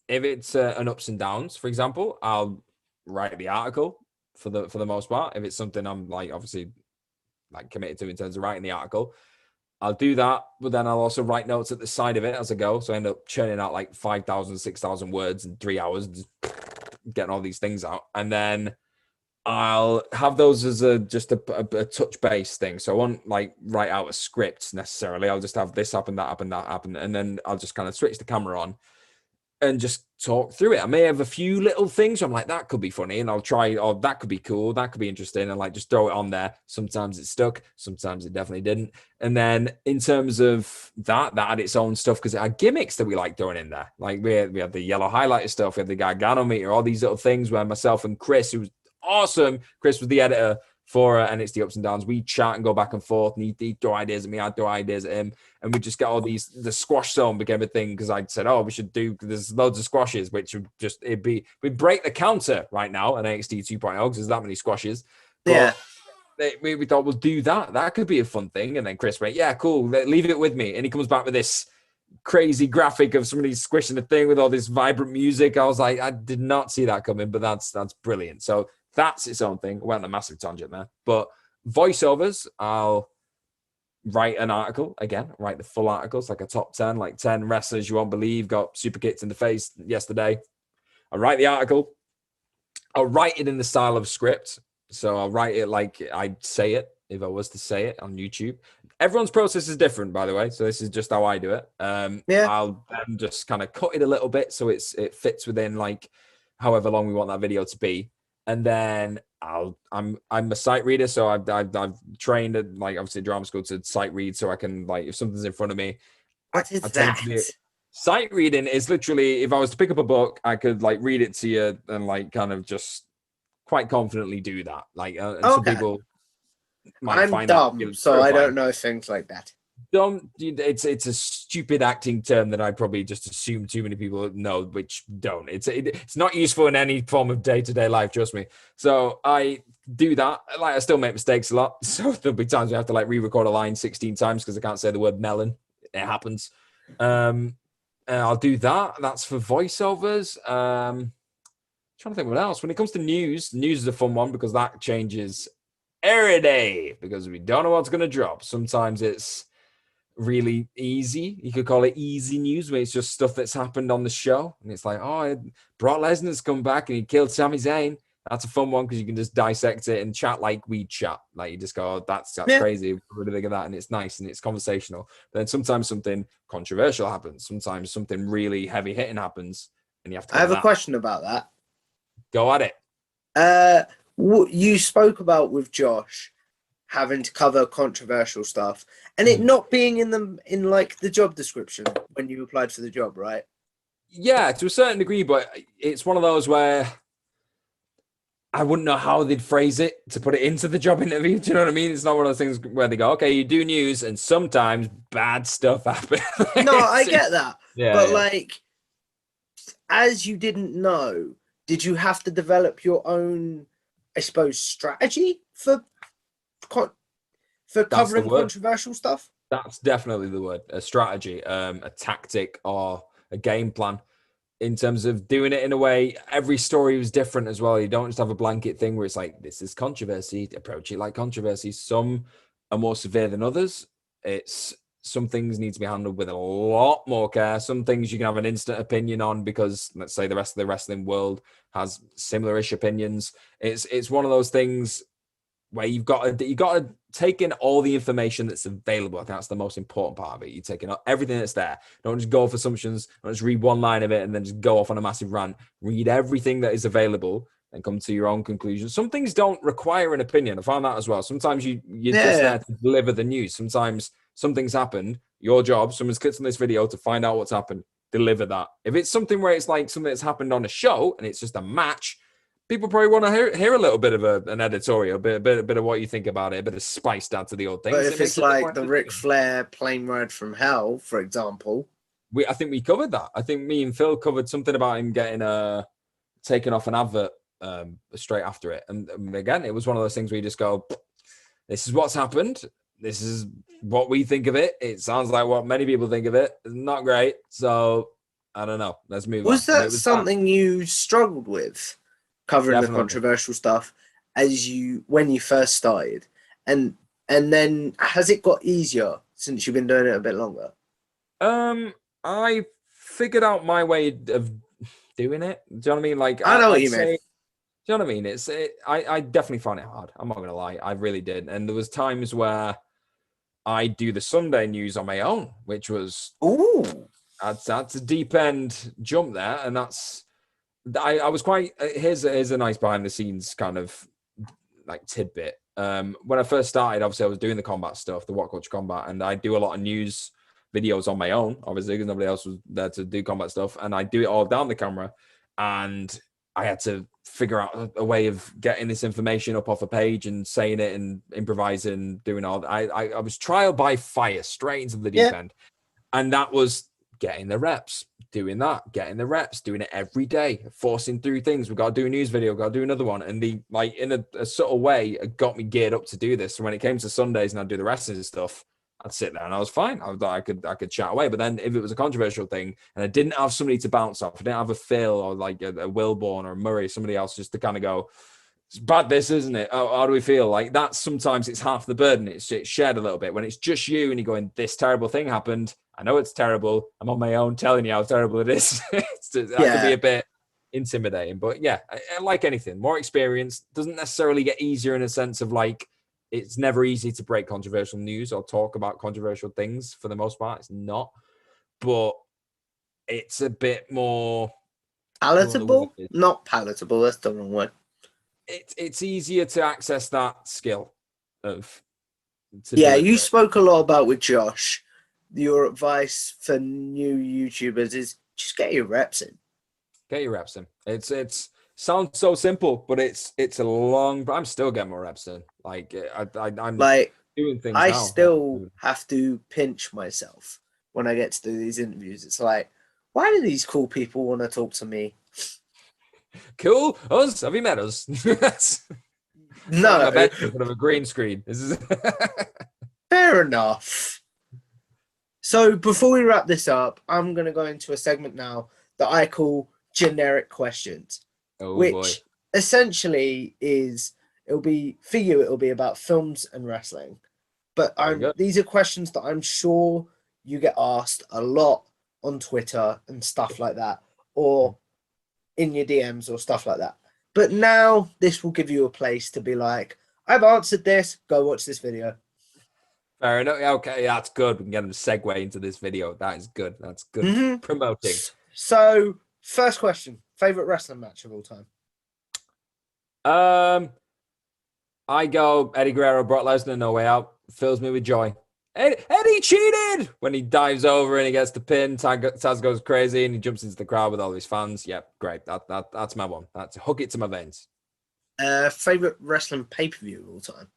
If it's an ups and downs, for example, I'll write the article for the most part. If it's something I'm like obviously like committed to in terms of writing the article, I'll do that. But then I'll also write notes at the side of it as I go. So I end up churning out like 5,000, 6,000 words in 3 hours, just getting all these things out, and then I'll have those as just a touch base thing. So I won't like write out a script necessarily. I'll just have this happen, that happen, that happen. And then I'll just kind of switch the camera on and just talk through it. I may have a few little things. So I'm like, that could be funny. And I'll try, oh, that could be cool. That could be interesting. And like, just throw it on there. Sometimes it stuck. Sometimes it definitely didn't. And then in terms of that had its own stuff because it had gimmicks that we like throwing in there. Like we had the yellow highlighter stuff. We had the Gargano meter, all these little things where myself and Chris, who was awesome. Chris was the editor for and it's the ups and downs. We chat and go back and forth, and he'd throw ideas at me, I'd throw ideas at him, and we just get all these. The squash zone became a thing because I said, "Oh, we should do." There's loads of squashes, which would just we'd break the counter right now at NXT 2.0 because there's that many squashes. But we thought we'll do that. That could be a fun thing. And then Chris went, "Yeah, cool. Leave it with me." And he comes back with this crazy graphic of somebody squishing the thing with all this vibrant music. I was like, I did not see that coming, but that's brilliant. So that's its own thing. I went on a massive tangent there. But voiceovers, I'll write an article again, write the full articles, like a top 10, like 10 wrestlers you won't believe got super kicks in the face yesterday. I'll write the article. I'll write it in the style of script. So I'll write it like I'd say it if I was to say it on YouTube. Everyone's process is different, by the way. So this is just how I do it. I'll then just kind of cut it a little bit so it fits within like however long we want that video to be. And then I'm a sight reader, so I've trained at like obviously drama school to sight read, so I can like if something's in front of me. What is that? Sight reading is literally if I was to pick up a book, I could like read it to you and like kind of just quite confidently do that. Like some people might I'm find dumb, that so I don't know things like that. Don't. It's a stupid acting term that I probably just assume too many people know, which don't. It's not useful in any form of day-to-day life. Trust me. So I do that. Like I still make mistakes a lot. So there'll be times we have to like re-record a line 16 times because I can't say the word melon. It happens. And I'll do that. That's for voiceovers. Trying to think what else. When it comes to news is a fun one because that changes every day because we don't know what's going to drop. Sometimes it's really easy. You could call it easy news where it's just stuff that's happened on the show. And it's like, oh, Brock Lesnar's come back and he killed Sami Zayn. That's a fun one because you can just dissect it and chat like we chat. Like you just go, oh, that's crazy. What do you think of that? And it's nice and it's conversational. But then sometimes something controversial happens. Sometimes something really heavy hitting happens. And you have to. I have a question about that. Go at it. What you spoke about with Josh having to cover controversial stuff and it not being in like the job description when you applied for the job, right? Yeah, to a certain degree, but it's one of those where I wouldn't know how they'd phrase it to put it into the job interview. Do you know what I mean? It's not one of those things where they go, okay, you do news and sometimes bad stuff happens. No, I get that. Yeah, but like, as you didn't know, did you have to develop your own, I suppose, strategy for covering controversial stuff? That's definitely the word. A strategy, a tactic, or a game plan. In terms of doing it in a way, every story was different as well. You don't just have a blanket thing where it's like, this is controversy, approach it like controversy. Some are more severe than others. Some things need to be handled with a lot more care. Some things you can have an instant opinion on because, let's say, the rest of the wrestling world has similar-ish opinions. It's one of those things where you got to take in all the information that's available. I think that's the most important part of it. You take in everything that's there. Don't just go off assumptions. Don't just read one line of it and then just go off on a massive rant. Read everything that is available and come to your own conclusions. Some things don't require an opinion. I found that as well. Sometimes you're just there to deliver the news. Sometimes something's happened. Your job, someone's clicked on this video to find out what's happened. Deliver that. If it's something where it's like something that's happened on a show and it's just a match, people probably want to hear a little bit of an editorial, a bit of what you think about it, a bit of spice down to the old things. But if it's like the Ric Flair plane ride from hell, for example. I think we covered that. I think me and Phil covered something about him getting taken off an advert straight after it. And again, it was one of those things where you just go, this is what's happened. This is what we think of it. It sounds like what many people think of it. It's not great. So I don't know. Let's move on. Was that something you struggled with? Covering the controversial stuff when you first started, and then has it got easier since you've been doing it a bit longer? I figured out my way of doing it. Do you know what I mean? Like I know what you mean. Do you know what I mean? I definitely found it hard. I'm not gonna lie, I really did. And there was times where I do the Sunday news on my own, which was that's a deep end jump there, and that's. I was quite. Here's a nice behind the scenes kind of like tidbit. When I first started, obviously I was doing the combat stuff, the What Culture Combat, and I do a lot of news videos on my own, obviously because nobody else was there to do combat stuff, and I do it all down the camera, and I had to figure out a way of getting this information up off a page and saying it and improvising, doing all that. I was trial by fire straight into the deep end, and that was getting the reps, doing that, getting the reps, doing it every day, forcing through things. We got to do a news video, got to do another one. And in a subtle way, it got me geared up to do this. So when it came to Sundays and I'd do the wrestling and stuff, I'd sit there and I was fine. I could chat away. But then if it was a controversial thing and I didn't have somebody to bounce off, I didn't have a Phil or like a Wilborn or a Murray, somebody else just to kind of go, it's bad, this, isn't it? How do we feel? Like that, sometimes it's half the burden. It's shared a little bit. When it's just you and you're going, this terrible thing happened. I know it's terrible. I'm on my own telling you how terrible it is. That can be a bit intimidating. But yeah, like anything, more experience doesn't necessarily get easier in a sense of like, it's never easy to break controversial news or talk about controversial things for the most part. It's not. But it's a bit more palatable. Not palatable. That's the wrong word. It's easier to access that skill of. You spoke a lot about with Josh. Your advice for new YouTubers is just get your reps in. Get your reps in. It's sounds so simple, but it's a long. I'm still getting more reps in. Like I'm like doing things I now. still have to pinch myself when I get to do these interviews. It's like, why do these cool people want to talk to me? Cool. Us? Have you met us? No, I bet in front of a green screen. This is fair enough. So before we wrap this up, I'm going to go into a segment now that I call generic questions, which essentially is, it'll be about films and wrestling. But these are questions that I'm sure you get asked a lot on Twitter and stuff like that, or in your DMs or stuff like that. But now this will give you a place to be like, I've answered this, go watch this video. Fair enough. Okay, that's good. We can get them to segue into this video. That is good. That's good. Promoting. So, first question: favorite wrestling match of all time? I go Eddie Guerrero, Brock Lesnar, No Way Out. Fills me with joy. Eddie cheated when he dives over and he gets the pin. Taz goes crazy and he jumps into the crowd with all his fans. Yep, great. That's my one. That's hook it to my veins. Favorite wrestling pay-per-view of all time?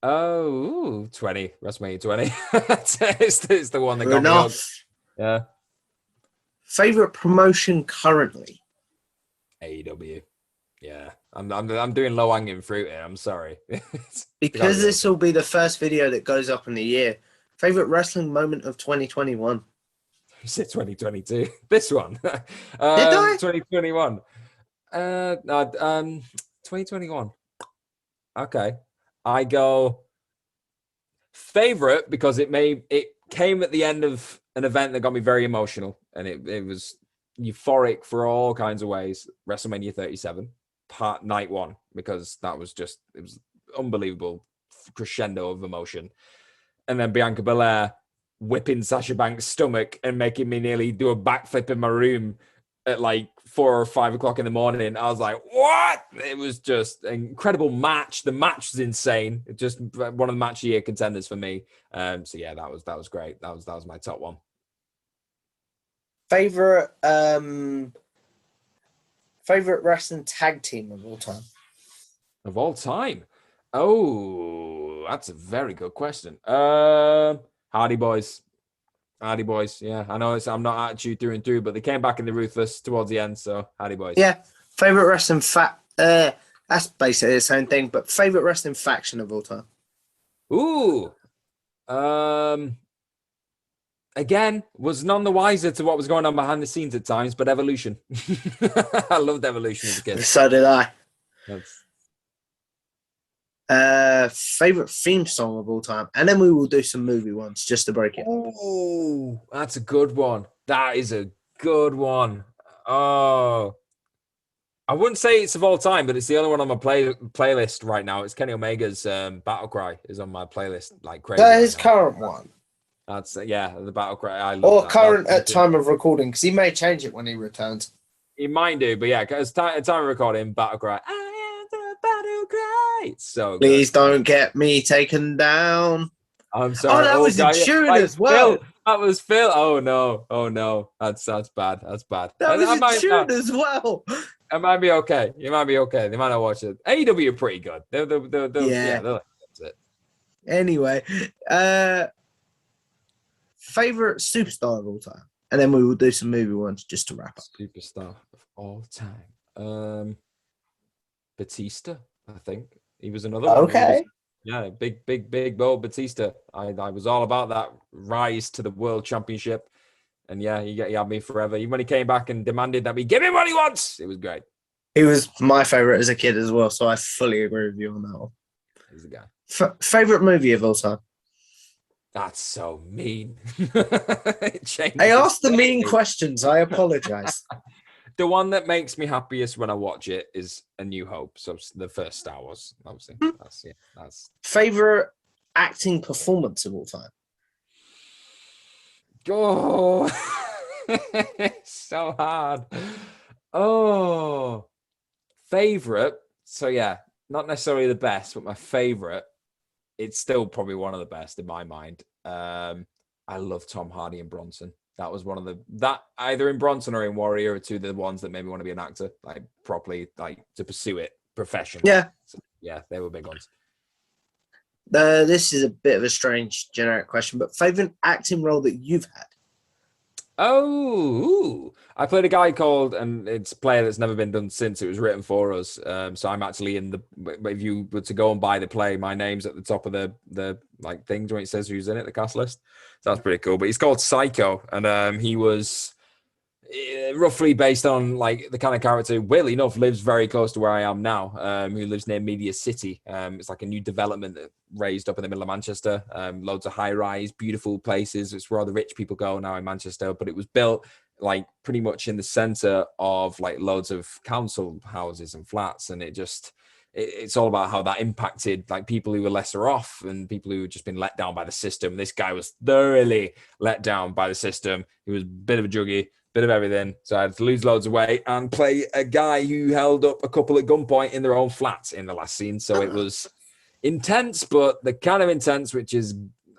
Oh, 20. WrestleMania 20. it's the one that got enough. me hooked. Yeah. Favorite promotion currently? AEW. Yeah. I'm doing low hanging fruit here. I'm sorry. Because this will be the first video that goes up in the year. Favorite wrestling moment of 2021? You said 2022. This one. Did I? 2021. 2021. Okay. I go favorite because it came at the end of an event that got me very emotional, and it was euphoric for all kinds of ways. WrestleMania 37. Night 1, because it was unbelievable crescendo of emotion. And then Bianca Belair whipping Sasha Banks' stomach and making me nearly do a backflip in my room at like 4 or 5 o'clock in the morning. I was like, what? It was just an incredible match. The match was insane. It just one of the match of the year contenders for me. So yeah, that was great. That was my top one. Favorite wrestling tag team of all time? Of all time? Oh, that's a very good question. Hardy Boys. Yeah, I know I'm not Attitude through and through, but they came back in the Ruthless towards the end, so Hardy Boys. Yeah. Favorite wrestling that's basically the same thing, but favorite wrestling faction of all time? Ooh. Again, was none the wiser to what was going on behind the scenes at times, but Evolution. I loved Evolution as a kid. So did I. That's... favorite theme song of all time, and then we will do some movie ones just to break it up. Oh, that's a good one. That is a good one. Oh, I wouldn't say it's of all time, but it's the only one on my playlist right now. It's Kenny Omega's Battle Cry is on my playlist like crazy. That is current one. That's the Battle Cry. I love or that. current at time of recording, because he may change it when he returns. He might do, but yeah, at time of recording, Battle Cry. I am the Battle Cry. It's so good. Please don't get me taken down. I'm sorry. Oh, that was a tune as well. Phil, that was Phil. Oh no. That's bad. That's bad. That was a tune as well. It might be okay. You might be okay. They might not watch it. AEW are pretty good. They're that's it. Anyway, favorite superstar of all time, and then we will do some movie ones just to wrap up. Superstar of all time. Batista, I think he was another one. Okay. Yeah, big bold Batista. I was all about that rise to the world championship. And yeah, he had me forever. Even when he came back and demanded that we give him what he wants, it was great. He was my favorite as a kid as well, so I fully agree with you on that one. He's the guy. Favorite movie of all time? That's so mean. I asked the mean questions. I apologize. The one that makes me happiest when I watch it is A New Hope. So the first Star Wars, obviously. That's favorite acting performance of all time? Oh, so hard. Oh, favorite. So yeah, not necessarily the best, but my favorite. It's still probably one of the best in my mind. I love Tom Hardy and Bronson. That was one of that either in Bronson or in Warrior are two of the ones that made me want to be an actor, like properly, like to pursue it professionally. Yeah, so, yeah, they were big ones. This is a bit of a strange generic question, but favorite acting role that you've had? Oh, I played a guy called, and it's a player that's never been done since. It was written for us. So I'm actually in the. If you were to go and buy the play, my name's at the top of the like things when it says who's in it, the cast list. So that's pretty cool. But he's called Psycho, and he was roughly based on like the kind of character, weirdly enough, lives very close to where I am now, who lives near Media City. It's like a new development that raised up in the middle of Manchester, loads of high rise, beautiful places. It's where all the rich people go now in Manchester, but it was built like pretty much in the center of like loads of council houses and flats. And it's all about how that impacted like people who were lesser off and people who had just been let down by the system. This guy was thoroughly let down by the system. He was a bit of a juggy, bit of everything. So I had to lose loads of weight and play a guy who held up a couple at gunpoint in their own flats in the last scene. So it was intense, but the kind of intense, which is,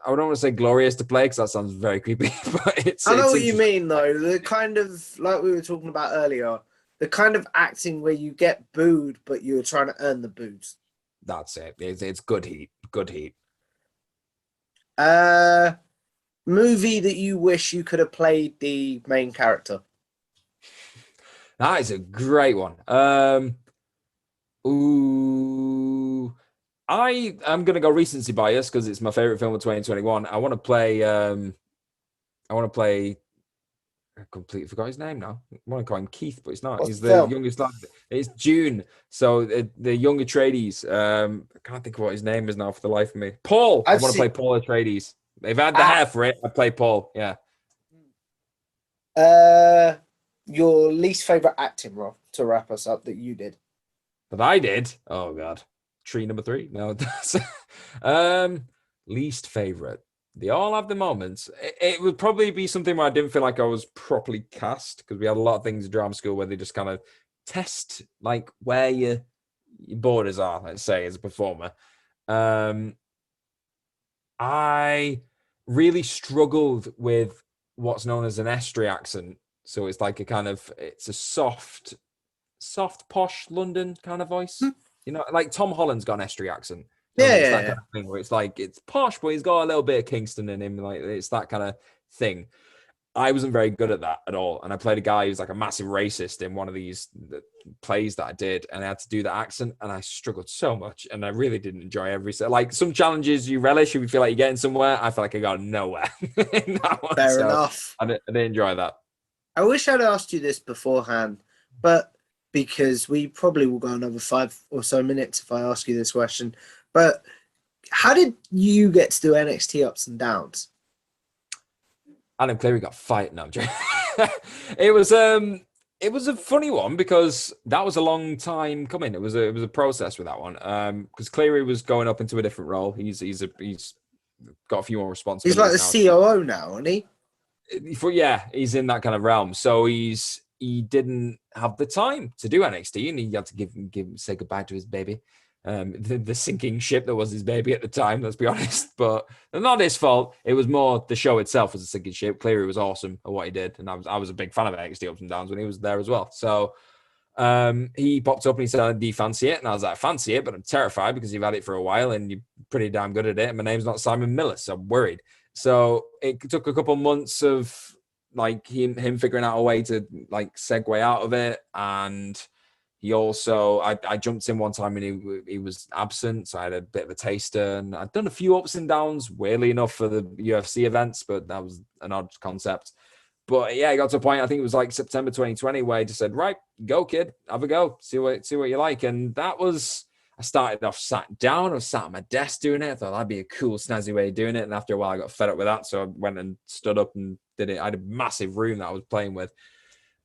I don't want to say glorious to play because that sounds very creepy, but I know what you mean, though. The kind of, like we were talking about earlier, the kind of acting where you get booed, but you're trying to earn the boos. That's it. It's good heat. Good heat. Movie that you wish you could have played the main character? That is a great one. I am gonna go recency bias because it's my favorite film of 2021. I want to play. I completely forgot his name now. I want to call him Keith, but it's not. He's the youngest lad. It's June. So the young Atreides. I can't think of what his name is now for the life of me. Paul. I want to play Paul Atreides. If I had the hair for it, I'd play Paul. Yeah. Your least favorite acting role to wrap us up that you did? That I did. Oh God. Tree number 3. No. Least favorite. They all have the moments. It would probably be something where I didn't feel like I was properly cast because we had a lot of things in drama school where they just kind of test like where your borders are, let's say, as a performer. I really struggled with what's known as an estuary accent. So it's like it's a soft, posh London kind of voice. You know, like Tom Holland's got an estuary accent. It's that kind of thing where it's like it's posh, but he's got a little bit of Kingston in him. Like it's that kind of thing. I wasn't very good at that at all, and I played a guy who's like a massive racist in one of these plays that I did, and I had to do the accent, and I struggled so much, and I really didn't enjoy every set. Like some challenges you relish, if you feel like you're getting somewhere. I feel like I got nowhere in that one. Fair enough. I didn't enjoy that. I wish I'd asked you this beforehand, but because we probably will go another 5 or so minutes if I ask you this question. But how did you get to do NXT ups and downs? Adam Cleary got fired. No, I'm joking. It was a funny one because that was a long time coming. It was a process with that one. Because Cleary was going up into a different role. He's got a few more responsibilities. He's like the COO now, isn't he? Yeah, he's in that kind of realm. So he didn't have the time to do NXT, and he had to say goodbye to his baby. The sinking ship that was his baby at the time, let's be honest, but not his fault. It was more the show itself was a sinking ship. Cleary was awesome at what he did, and I was a big fan of NXT ups and downs when he was there as well. So he popped up and he said, "Do you fancy it?" And I was like, "Fancy it, but I'm terrified because you've had it for a while and you're pretty damn good at it. And my name's not Simon Miller, so I'm worried." So it took a couple months of like him figuring out a way to like segue out of it. And he also, I jumped in one time and he was absent. So I had a bit of a taster, and I'd done a few ups and downs, weirdly enough, for the UFC events, but that was an odd concept. But yeah, it got to a point, I think it was like September 2020, where he just said, "Right, go kid, have a go, see what you like." And that was, I started off sat down, I was sat at my desk doing it. I thought that'd be a cool, snazzy way of doing it. And after a while, I got fed up with that. So I went and stood up and did it. I had a massive room that I was playing with.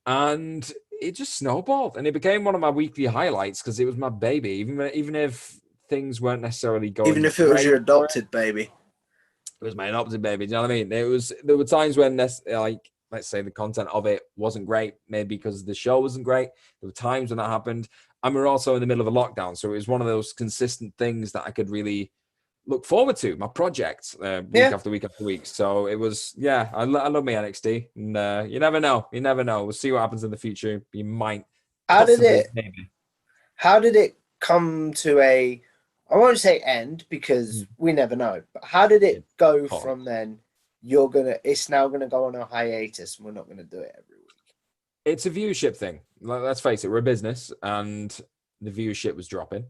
And it just snowballed. And it became one of my weekly highlights because it was my baby. Even if things weren't necessarily going. Even if it was your adopted baby. It was my adopted baby. Do you know what I mean? There were times when like, let's say the content of it wasn't great, maybe because the show wasn't great. There were times when that happened. And we were also in the middle of a lockdown. So it was one of those consistent things that I could really look forward to, my project, week after week after week. So it was, I love my NXT. And you never know. We'll see what happens in the future. You might. How did it come to a I won't say end because we never know. But how did it go from then? It's now gonna go on a hiatus, and we're not gonna do it every week. It's a viewership thing. Let's face it, we're a business, and the viewership was dropping,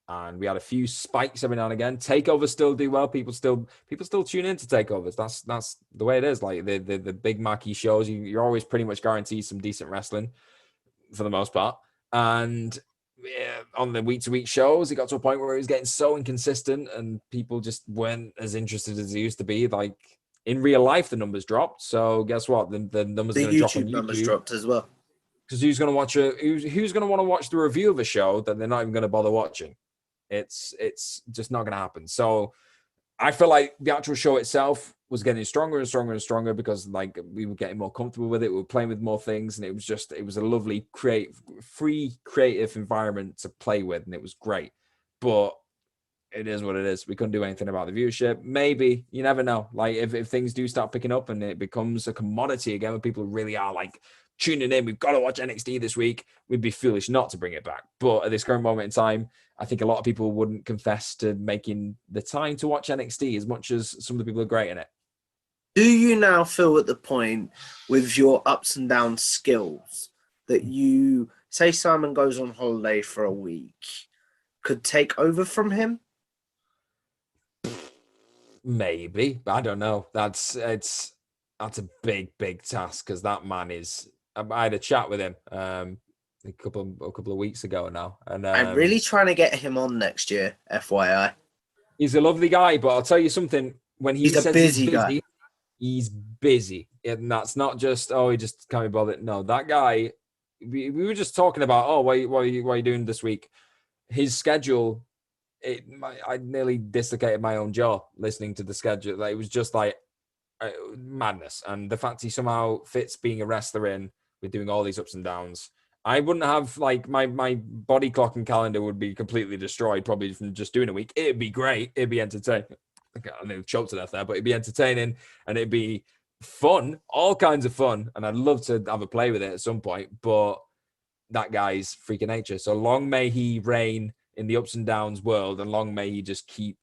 and we had a few spikes every now and again. Takeovers still do well. People still tune in to takeovers. That's the way it is. Like the big marquee shows, you're always pretty much guaranteed some decent wrestling for the most part. And on the week-to-week shows, it got to a point where it was getting so inconsistent, and people just weren't as interested as they used to be. Like in real life, the numbers dropped. So guess what? The numbers are going to drop on YouTube. Numbers dropped as well. Because who's going to watch who's going to want to watch the review of a show that they're not even going to bother watching? It's just not going to happen. So I feel like the actual show itself was getting stronger and stronger and stronger because like we were getting more comfortable with it. We were playing with more things, and it was a lovely free creative environment to play with, and it was great. But it is what it is. We couldn't do anything about the viewership. Maybe, you never know. Like if things do start picking up and it becomes a commodity again, where people really are like tuning in, we've got to watch NXT this week, we'd be foolish not to bring it back. But at this current moment in time, I think a lot of people wouldn't confess to making the time to watch NXT as much as some of the people are great in it. Do you now feel at the point with your ups and downs skills that you, say Simon goes on holiday for a week, could take over from him? Maybe, but I don't know. That's a big task because that man is. I had a chat with him a couple of weeks ago now, and I'm really trying to get him on next year. FYI, he's a lovely guy, but I'll tell you something. When he's a busy guy, he's busy, and that's not just he just can't be bothered. No, that guy. We were just talking about what are you doing this week? His schedule. I nearly dislocated my own jaw listening to the schedule. Like, it was just like madness, and the fact he somehow fits being a wrestler in with doing all these ups and downs. I wouldn't have like my body clock and calendar would be completely destroyed probably from just doing a week. It'd be great. It'd be entertaining. I mean, choked to death there, but it'd be entertaining and it'd be fun, all kinds of fun, and I'd love to have a play with it at some point. But that guy's freak of nature. So long may he reign in the ups and downs world, and long may he just keep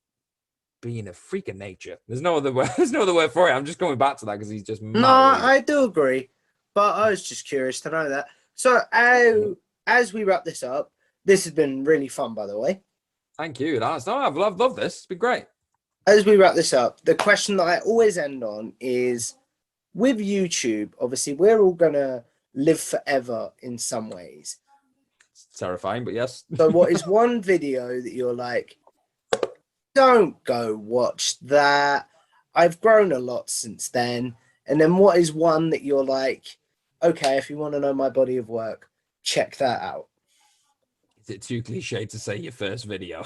being a freak of nature. There's no other word. There's no other word for it. I'm just going back to that because he's just mad. No, I do agree, but I was just curious to know that. So as we wrap this up, this has been really fun, by the way. Thank you. I've loved this. It's been great. As we wrap this up, the question that I always end on is, with YouTube, obviously we're all gonna live forever in some ways. It's terrifying, but yes. So what is one video that you're like, don't go watch that? I've grown a lot since then. And then what is one that you're like, okay, if you want to know my body of work, check that out? Is it too cliche to say your first video?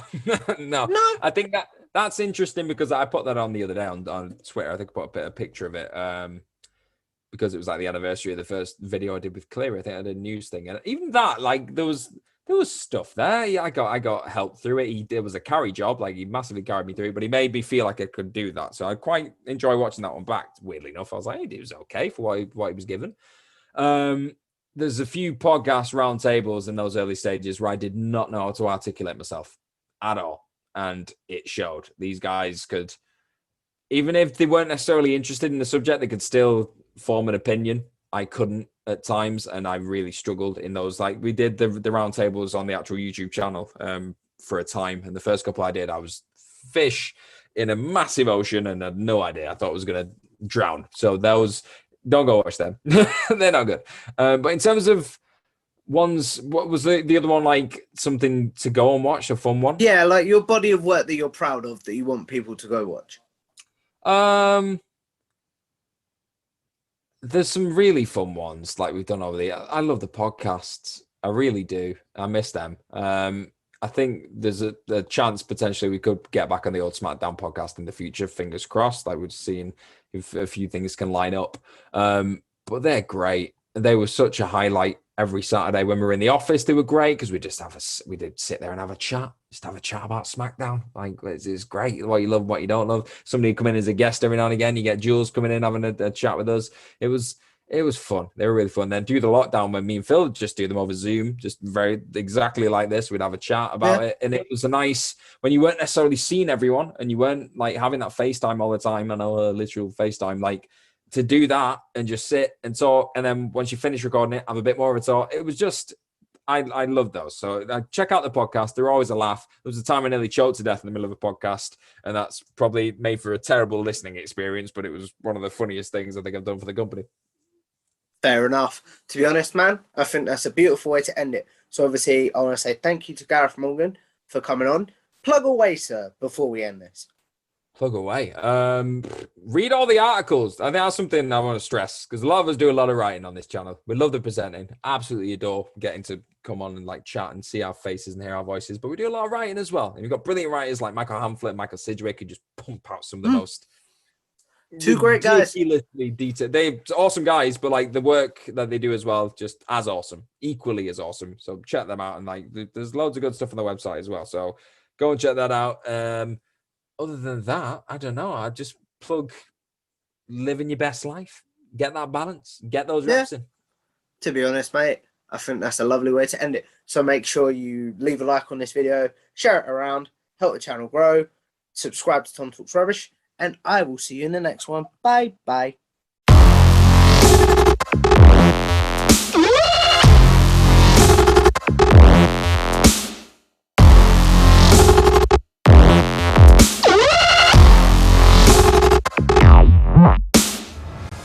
No. I think that's interesting because I put that on the other day on Twitter. I think I put a picture of it because it was like the anniversary of the first video I did with Clear. I think I did a news thing, and even that, like there was stuff there. Yeah, I got help through it. It was a carry job, like he massively carried me through it, but he made me feel like I could do that. So I quite enjoy watching that one back. Weirdly enough, I was like, hey, it was okay for what he was given. There's a few podcast roundtables in those early stages where I did not know how to articulate myself at all. And it showed. These guys could, even if they weren't necessarily interested in the subject, they could still form an opinion. I couldn't at times, and I really struggled in those. Like, we did the roundtables on the actual YouTube channel for a time, and the first couple I did, I was fish in a massive ocean and had no idea. I thought I was going to drown. So those, don't go watch them. They're not good. But in terms of ones, what was the other one, like something to go and watch, a fun one? Yeah, like your body of work that you're proud of that you want people to go watch. There's some really fun ones like we've done over the. I love the podcasts. I really do. I miss them. I think there's a chance potentially we could get back on the old SmackDown podcast in the future. Fingers crossed. Like, we're seeing if a few things can line up. But they're great. They were such a highlight every Saturday when we were in the office. They were great because we did sit there and have a chat. Just have a chat about SmackDown. Like, it's great. What you love, what you don't love. Somebody come in as a guest every now and again. You get Jules coming in having a chat with us. It was It was fun. They were really fun. Then do the lockdown when me and Phil just do them over Zoom, just very exactly like this. We'd have a chat about it. And it was a nice, when you weren't necessarily seeing everyone and you weren't like having that FaceTime all the time, I know a literal FaceTime, like to do that and just sit and talk. And then once you finish recording it, have a bit more of a talk. It was just, I love those. So check out the podcast. They're always a laugh. There was a time I nearly choked to death in the middle of a podcast, and that's probably made for a terrible listening experience, but it was one of the funniest things I think I've done for the company. Fair enough. To be honest, man, I think that's a beautiful way to end it. So obviously, I want to say thank you to Gareth Morgan for coming on. Plug away, sir, before we end this. Plug away. Read all the articles. I think that's something I want to stress, because a lot of us do a lot of writing on this channel. We love the presenting. Absolutely adore getting to come on and like chat and see our faces and hear our voices. But we do a lot of writing as well. And we've got brilliant writers like Michael Hamflet and Michael Sidgwick who just pump out some of the most... Two great guys. Detailed. They're awesome guys, but like the work that they do as well, just as awesome, equally as awesome. So check them out, and like there's loads of good stuff on the website as well. So go and check that out. Other than that, I don't know. I just plug living your best life, get that balance, get those reps in. To be honest, mate, I think that's a lovely way to end it. So make sure you leave a like on this video, share it around, help the channel grow, subscribe to Tom Talks Rubbish. And I will see you in the next one. Bye bye.